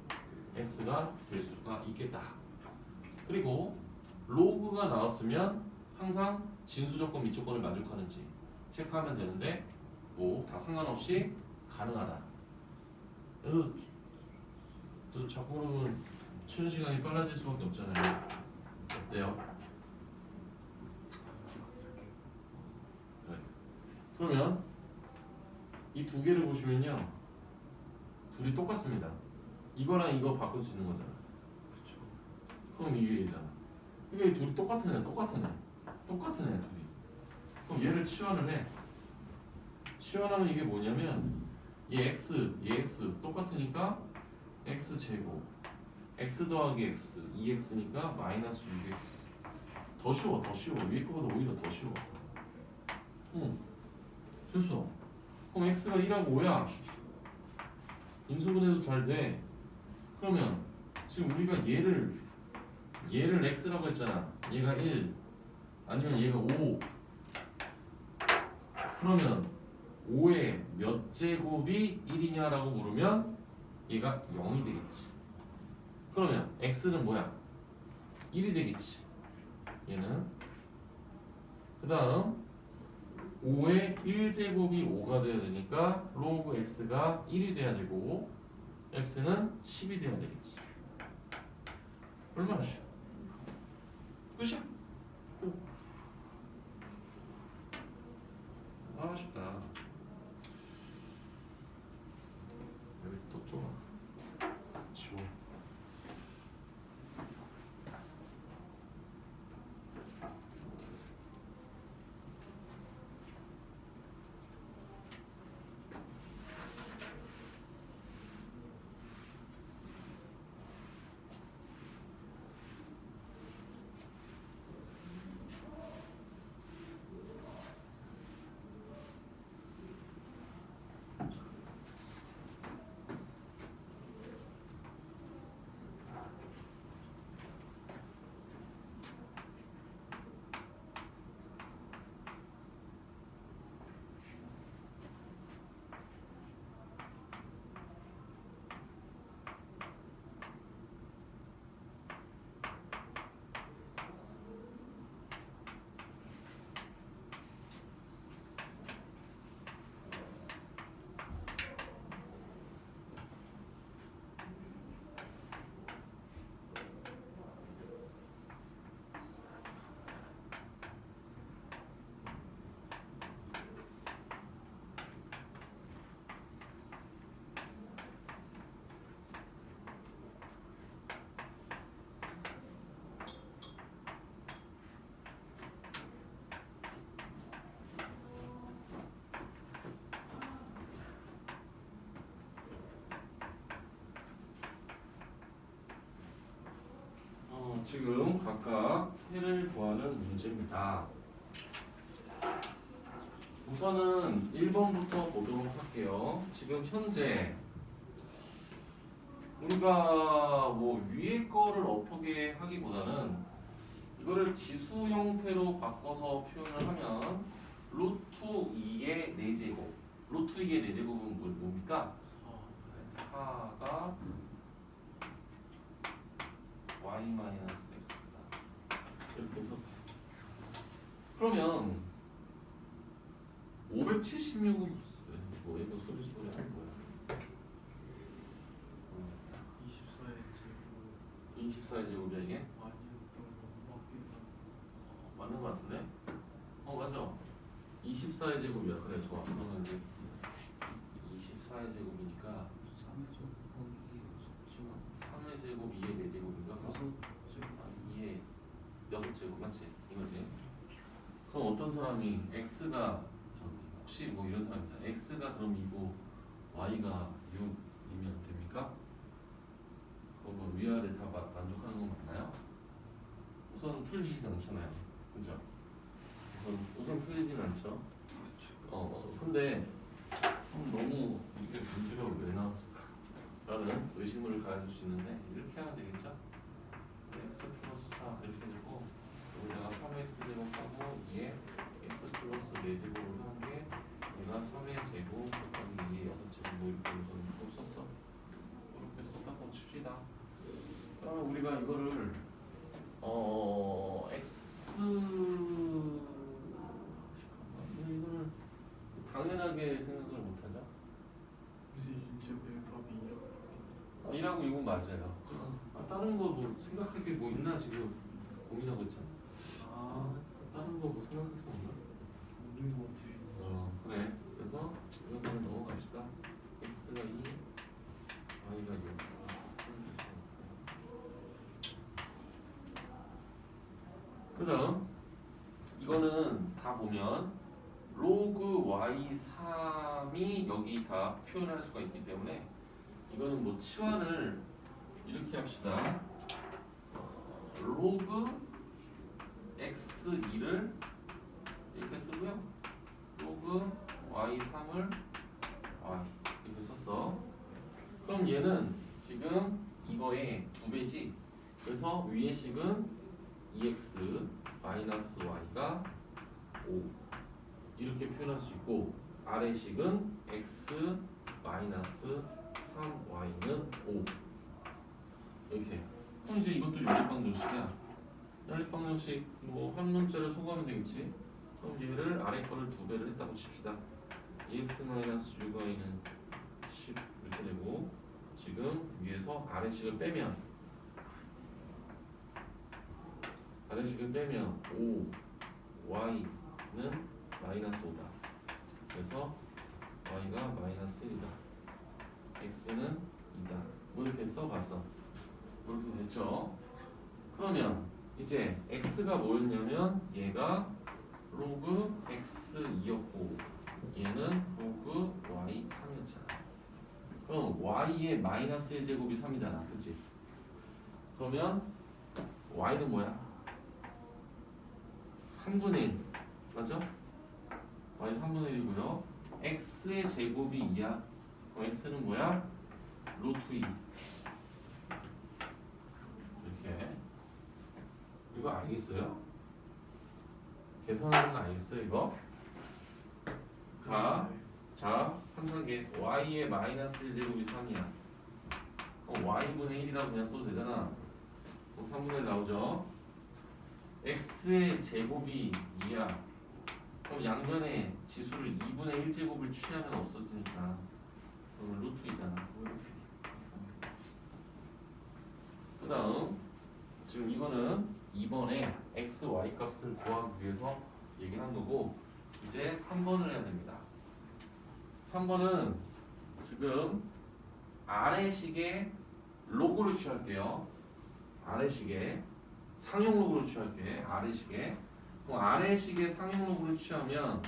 x가 될 수가 있겠다. 그리고 로그가 나왔으면 항상 진수조건 미조건을 만족하는지 체크하면 되는데 뭐 다 상관없이 가능하다. 그래서 또 자꾸 그러면 치는 시간이 빨라질 수밖에 없잖아요. 어때요? 그래. 그러면 이 두 개를 보시면요, 둘이 똑같습니다. 이거랑 이거 바꿀 수 있는 거잖아. 그쵸. 그럼 이게 얘잖아. 그러니까 이 둘이 똑같은 애, 똑같은 애 둘이. 그럼 얘를 치환을 해. 치환하면 이게 뭐냐면 얘 x 똑같으니까 x 제곱 x 더하기 x 2x니까 마이너스 6x. 더 쉬워. 위에 거보다 오히려 더 쉬워. 됐어. 그럼 x가 1하고 5야. 인수분해도 잘 돼. 그러면 지금 우리가 얘를 x라고 했잖아. 얘가 1 아니면 얘가 5. 그러면 5의 몇 제곱이 1이냐라고 물으면 얘가 0이 되겠지. 그러면 x는 뭐야? 1이 되겠지. 얘는 그 다음 5의 1제곱이 5가 돼야 되니까 로그 x가 1이 돼야 되고 x는 10이 돼야 되겠지. 얼마나 쉬워? 끝이야. 쉽다. 여기 또 좁아. 지워. 지금 각각 해를 구하는 문제입니다. 우선은 1번부터 보도록 할게요. 지금 현재 우리가 뭐 위에 거를 어떻게 하기보다는 이거를 지수 형태로 바꿔서 표현을 하면 루트 2의 4제곱. 루트 2의 4제곱은 뭡니까? 4가 y-x다. 이렇게 썼어. 그러면 576은 뭐야? 이거 소리 하는 거야? 24의 제곱이야 이게? 맞는 거 같은데? 맞아. 24의 제곱이야. 그래 좋아. 그러면 이제 24의 제곱이니까 3의 제곱 2의 4제곱인가? 2의 6제곱 맞지? 이거지? 그럼 어떤 사람이 x가 혹시 뭐 이런 사람 있잖아. x가 그럼 2고 y가 6이면 됩니까? 그러면 위아래 다 만족하는 건 맞나요? 우선 틀리지는 않잖아요. 그죠? 우선 틀리지는 않죠. 근데 너무 이게 문제가 왜 나왔을까? 라는 의심을 가질 수 있는데 이렇게 하면 되겠죠? x 플러스 4 이렇게 되고 여기다가 3x 제곱하고 2에 x 플러스 4제곱을 한 게 얘가 3의 제곱 곱하기 2의 6제곱 뭐 이렇게 우선 또 썼어. 이렇게 썼다고 칩시다. 그러면 우리가 이거를 x 이거를 당연하게 생각을 못하죠. 진짜 그냥 답이 1하고 6은 맞아요. 다른 거 뭐 생각할 게 뭐 있나 지금 고민하고 있잖아. 다른 거 뭐 생각할 게 없나? 없는 것 같아요. 그래. 그래서 이건 그냥 넘어갑시다. x가 2, y가 6. 그다음 이거는 다 보면 로그 y3이 여기 다 표현할 수가 있기 때문에 이거는 뭐 치환을 이렇게 합시다. 로그 x2를 이렇게 쓰고요. 로그 y3을 이렇게 썼어. 그럼 얘는 지금 이거의 2배지. 그래서 위의 식은 2x 마이너스 y가 5 이렇게 표현할 수 있고 아래 식은 x 마이너스 3y는 5 이렇게. 그럼 이제 이것도 연립방정식이야. 연립방정식 뭐 한 문자를 소거하면 되겠지. 그럼 얘를 아래 거를 2배를 했다고 칩시다. 2x 마이너스 6y는 10 이렇게 되고 지금 위에서 아래 식을 빼면 아래식을 빼면 5y는 마이너스 5다. 그래서 y가 마이너스 1이다. x는 2다. 뭐 이렇게 써봤어. 이렇게 됐죠. 그러면 이제 x가 뭐였냐면 얘가 로그 x2였고 얘는 로그 y3이었잖아. 그럼 y의 마이너스 1제곱이 3이잖아. 그치? 그러면 y는 뭐야? 3분의 1 맞죠? y 3분의 1이고요. x의 제곱이 2야. 그럼 x는 뭐야? 루트 2 이렇게. 이거 알겠어요? 계산하는 거 알겠어요 이거? 자, 판단계 y의 마이너스 1제곱이 3이야. 그럼 y분의 1이라고 그냥 써도 되잖아. 그럼 3분의 1 나오죠? x의 제곱이 2야. 그럼 양변에 지수를 2분의 1제곱을 취하면 없어지니까 그러면 루트 2잖아. 그 다음 지금 이거는 2번에 x, y 값을 구하기 위해서 얘기를 한 거고 이제 3번을 해야 됩니다. 3번은 지금 아래식의 로그를 취할게요. 아래식의 상용 로그를 취할게. 아래식에. 그럼 아래식의 상용 로그를 취하면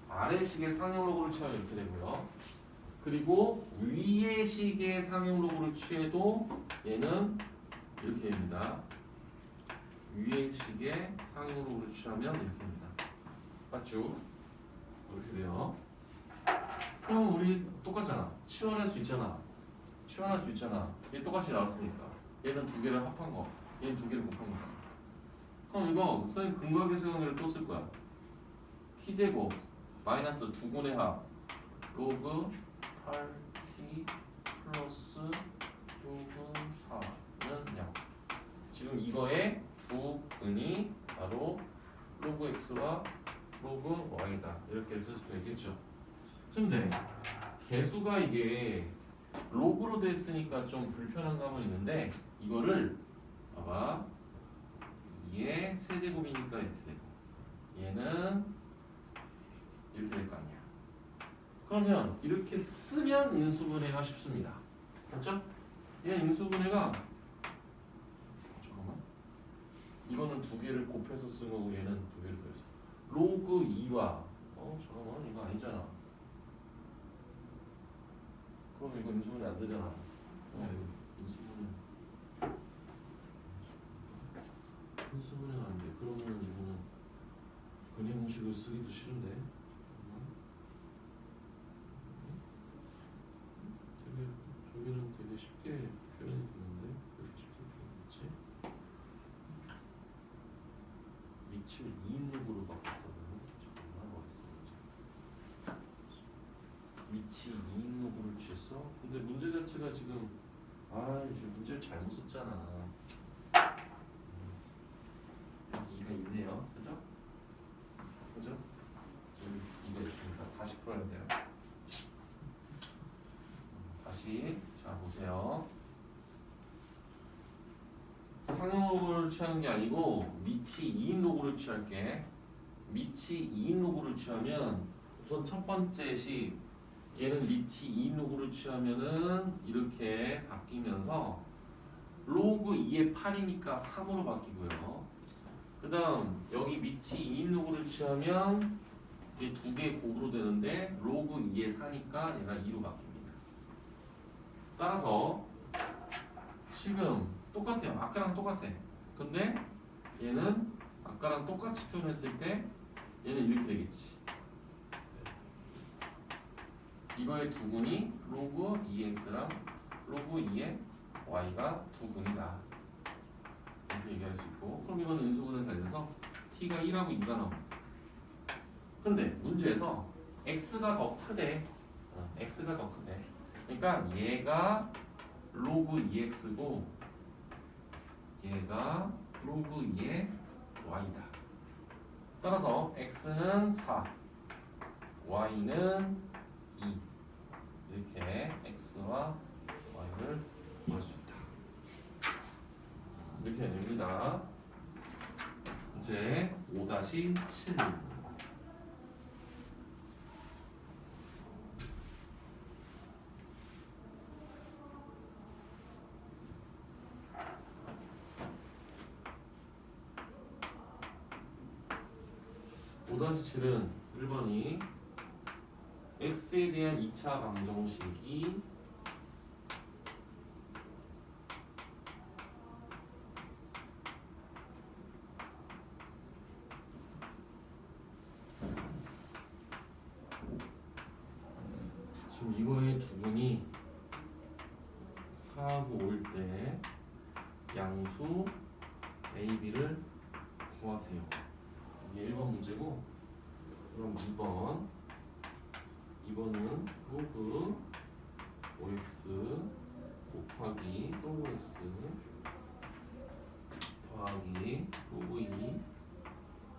아래식의 상용 로그를 취하면 이렇게 되고요. 그리고 위의 식의 상용 로그를 취해도 얘는 이렇게 됩니다. 위의 식의 상용 로그를 취하면 이렇게 됩니다. 맞죠? 이렇게 돼요. 그럼 우리 똑같잖아. 치환할 수 있잖아. 치환할 수 있잖아. 얘 똑같이 나왔으니까. 얘는 두 개를 합한 거. 얘는 두 개를 곱한 거잖아. 그럼 이거 선생님 근거계수관계를 또 쓸 거야. t제곱 마이너스 두분의 합 로그 8t 플러스 로그 4는 0. 지금 이거의 두 근이 바로 로그 x와 로그 y다. 이렇게 쓸 수가 있겠죠. 근데 개수가 이게 로그로 됐으니까 좀 불편한 감은 있는데 이거를 봐봐. 2의 세제곱이니까 이렇게 되고 얘는 이렇게 될 거 아니야. 그러면 이렇게 쓰면 인수분해가 쉽습니다. 그렇죠? 얘는 인수분해가 잠깐만. 이거는 두 개를 곱해서 쓴 거고 얘는 두 개를 더해서 로그 2와 잠깐만 이거 아니잖아. 그럼 이거 인수분해 안 되잖아. 인수분해가 안 돼. 그러면 이거는 근해 공식을 쓰기도 싫은데. 저기는 되게 쉽게 표현이 되는데 왜 이렇게 쉽게 표현했지? 밑을 2인룩으로 바꿨어요. 잠깐만 뭐했어? 밑이 2인룩으로 취했어? 근데 문제 자체가 지금 이제 문제를 잘못 썼잖아. 2가 있네요. 그죠? 그죠? 여기 2가 있으니까 다시 풀어야 돼요. 다시 자 보세요. 상용로그를 취하는 게 아니고 밑이 2인 로그를 취할게. 밑이 2인 로그를 취하면 우선 첫 번째 식 얘는 밑이 2인 로그를 취하면은 이렇게 바뀌면서 로그 2의 8이니까 3으로 바뀌고요. 그 다음 여기 밑이 2인 로그를 취하면 이게 두 개 곱으로 되는데 로그 2의 4니까 얘가 2로 바뀝니다. 따라서 지금 똑같아요. 아까랑 똑같아. 근데 얘는 아까랑 똑같이 표현했을 때 얘는 이렇게 되겠지. 이거의 두 근이 로그 2x랑 로그 2의 y가 두 근이다. 이렇게 얘기할 수 있고, 그럼 이거는 인수분해 잘 돼서 t가 1하고 2가 나옵니다. 근데 문제에서 x가 더 크대. x가 더 크대. 그러니까 얘가 로그 2x고 얘가 로그 2의 y다. 따라서 x는 4, y는 2. 이렇게 x와 y를 구할 수 있다. 이렇게 됩니다. 이제 5-7 5-7은 1번이 x에 대한 2차 방정식이 지금 이거의 두 분이 4하고 올 때 양수 a, b를 구하세요. 이게 1번 문제고, 그럼 2번은 로그 5x 곱하기 로그 x 더하기 로그 2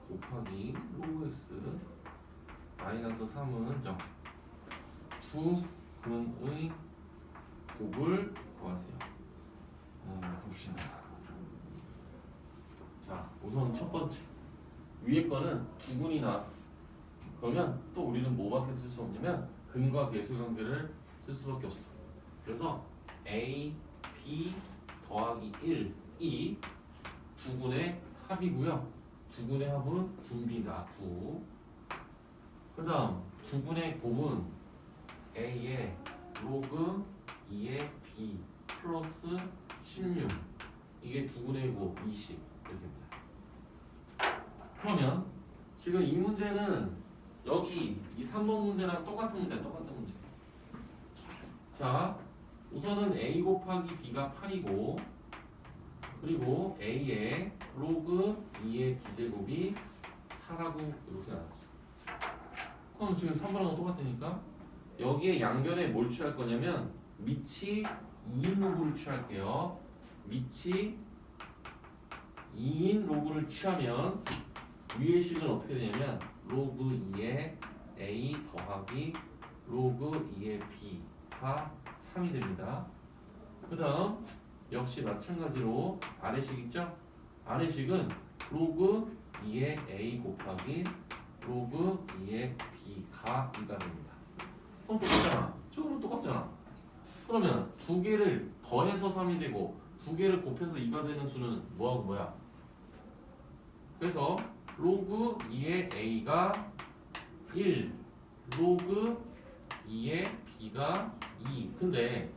곱하기 로그 x 마이너스 3은 0. 두 근의 곱을 구하세요. 봅시다. 자, 우선 첫 번째 위에 거는 두 근이 나왔어. 그러면 또 우리는 뭐밖에 쓸 수 없냐면 근과 계수 관계를 쓸 수밖에 없어. 그래서 a, b 더하기 1이 두 근의 합이고요. 두 근의 합은 9입니다. 9. 그 다음 두 근의 곱은 a의 로그 2의 b 플러스 16. 이게 두 근의 곱 20. 이렇게입니다. 그러면 지금 이 문제는 여기 이 3번 문제랑 똑같은 문제야. 똑같은 문제. 자, 우선은 a 곱하기 b가 8이고 그리고 a의 로그 2의 b제곱이 4라고 이렇게 나왔지. 그럼 지금 3번하고 똑같으니까 여기에 양변에 뭘 취할 거냐면 밑이 2인 로그를 취할게요. 밑이 2인 로그를 취하면 위의 식은 어떻게 되냐면 로그 2의 a 더하기 로그 2의 b가 3이 됩니다. 그 다음 역시 마찬가지로 아래식 있죠? 아래식은 로그 2의 a 곱하기 로그 2의 b가 2가 됩니다. 그럼 똑같잖아. 저거는 똑같잖아. 그러면 두 개를 더해서 3이 되고 두 개를 곱해서 2가 되는 수는 뭐하고 뭐야? 그래서 로그 2의 a가 1, 로그 2의 b가 2. 근데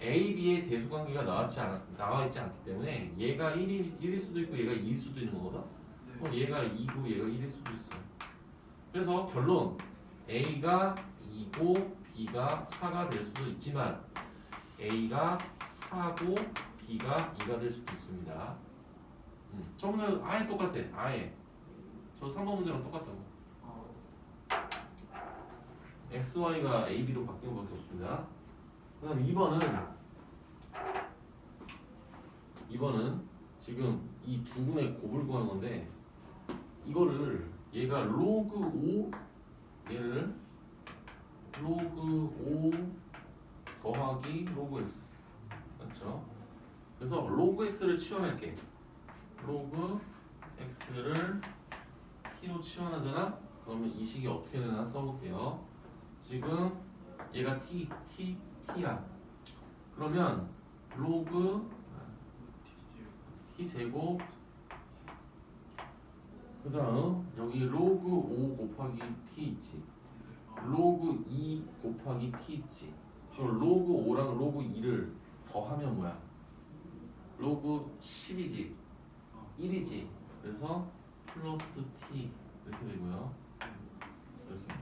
a, b의 대수관계가 나와 있지 않기 때문에 얘가 1일 수도 있고 얘가 2일 수도 있는 거거든. 그럼 얘가 2고 얘가 1일 수도 있어요. 그래서 결론 a가 2고 b가 4가 될 수도 있지만 a가 4고 b가 2가 될 수도 있습니다. 저 문제는 아예 똑같아. 아예 저 3번 문제랑 똑같다고. x, y가 a, b로 바뀐 것밖에 없습니다. 그 다음 2번은 지금 이 두 분의 곱을 구하는 건데 이거를 얘가 로그 5 얘를 로그 5 더하기 로그 x 맞죠? 그래서 로그 x를 치환할게. 로그 x를 t로 치환하잖아? 그러면 이 식이 어떻게 되나 써볼게요. 지금 얘가 t야. 그러면 로그 t제곱 그 다음 여기 로그 5 곱하기 t 있지. 로그 2 곱하기 t 있지. 그럼 로그 5랑 로그 2를 더하면 뭐야? 로그 10이지. 1이지. 그래서 플러스 t 이렇게 되고요. 이렇게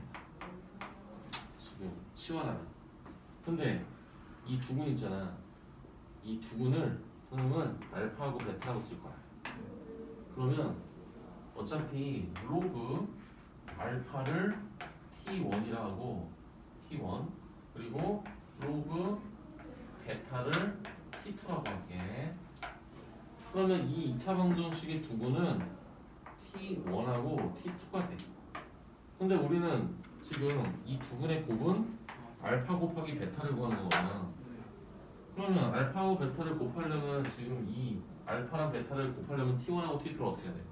지금 치환하면. 근데 이 두근 있잖아. 이 두근을 선생님은 알파하고 베타로 쓸 거야. 그러면 어차피 로그 알파를 t1이라 하고 t1 그리고 로그 베타를 t2라고 할게. 그러면 이 2차 방정식의 두근은 t1하고 t2가 돼. 근데 우리는 지금 이 두근의 곱은 알파 곱하기 베타를 구하는 거거든. 그러면 알파하고 베타를 곱하려면 지금 이 알파랑 베타를 곱하려면 t1하고 t2를 어떻게 해야 돼?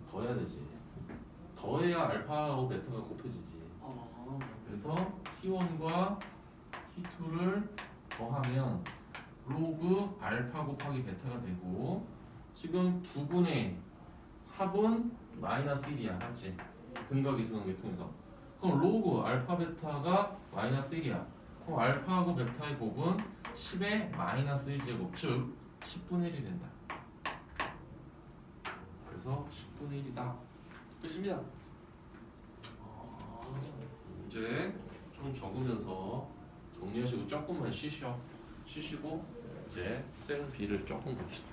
더해야 되지. 더해야 알파하고 베타가 곱해지지. 그래서 t1과 t2를 더하면 로그 알파 곱하기 베타가 되고 지금 두 분의 합은 마이너스 1이야. 맞지? 근각이수는 계통에서. 그럼 로그 알파 베타가 마이너스 1이야. 그럼 알파하고 베타의 곱은 10의 마이너스 1제곱 즉 10분의 1이 된다. 그래서 10분의 1이다. 끝입니다. 이제 좀 적으면서 정리하시고 조금만 쉬시고 이제 셀 B를 조금 봅시다.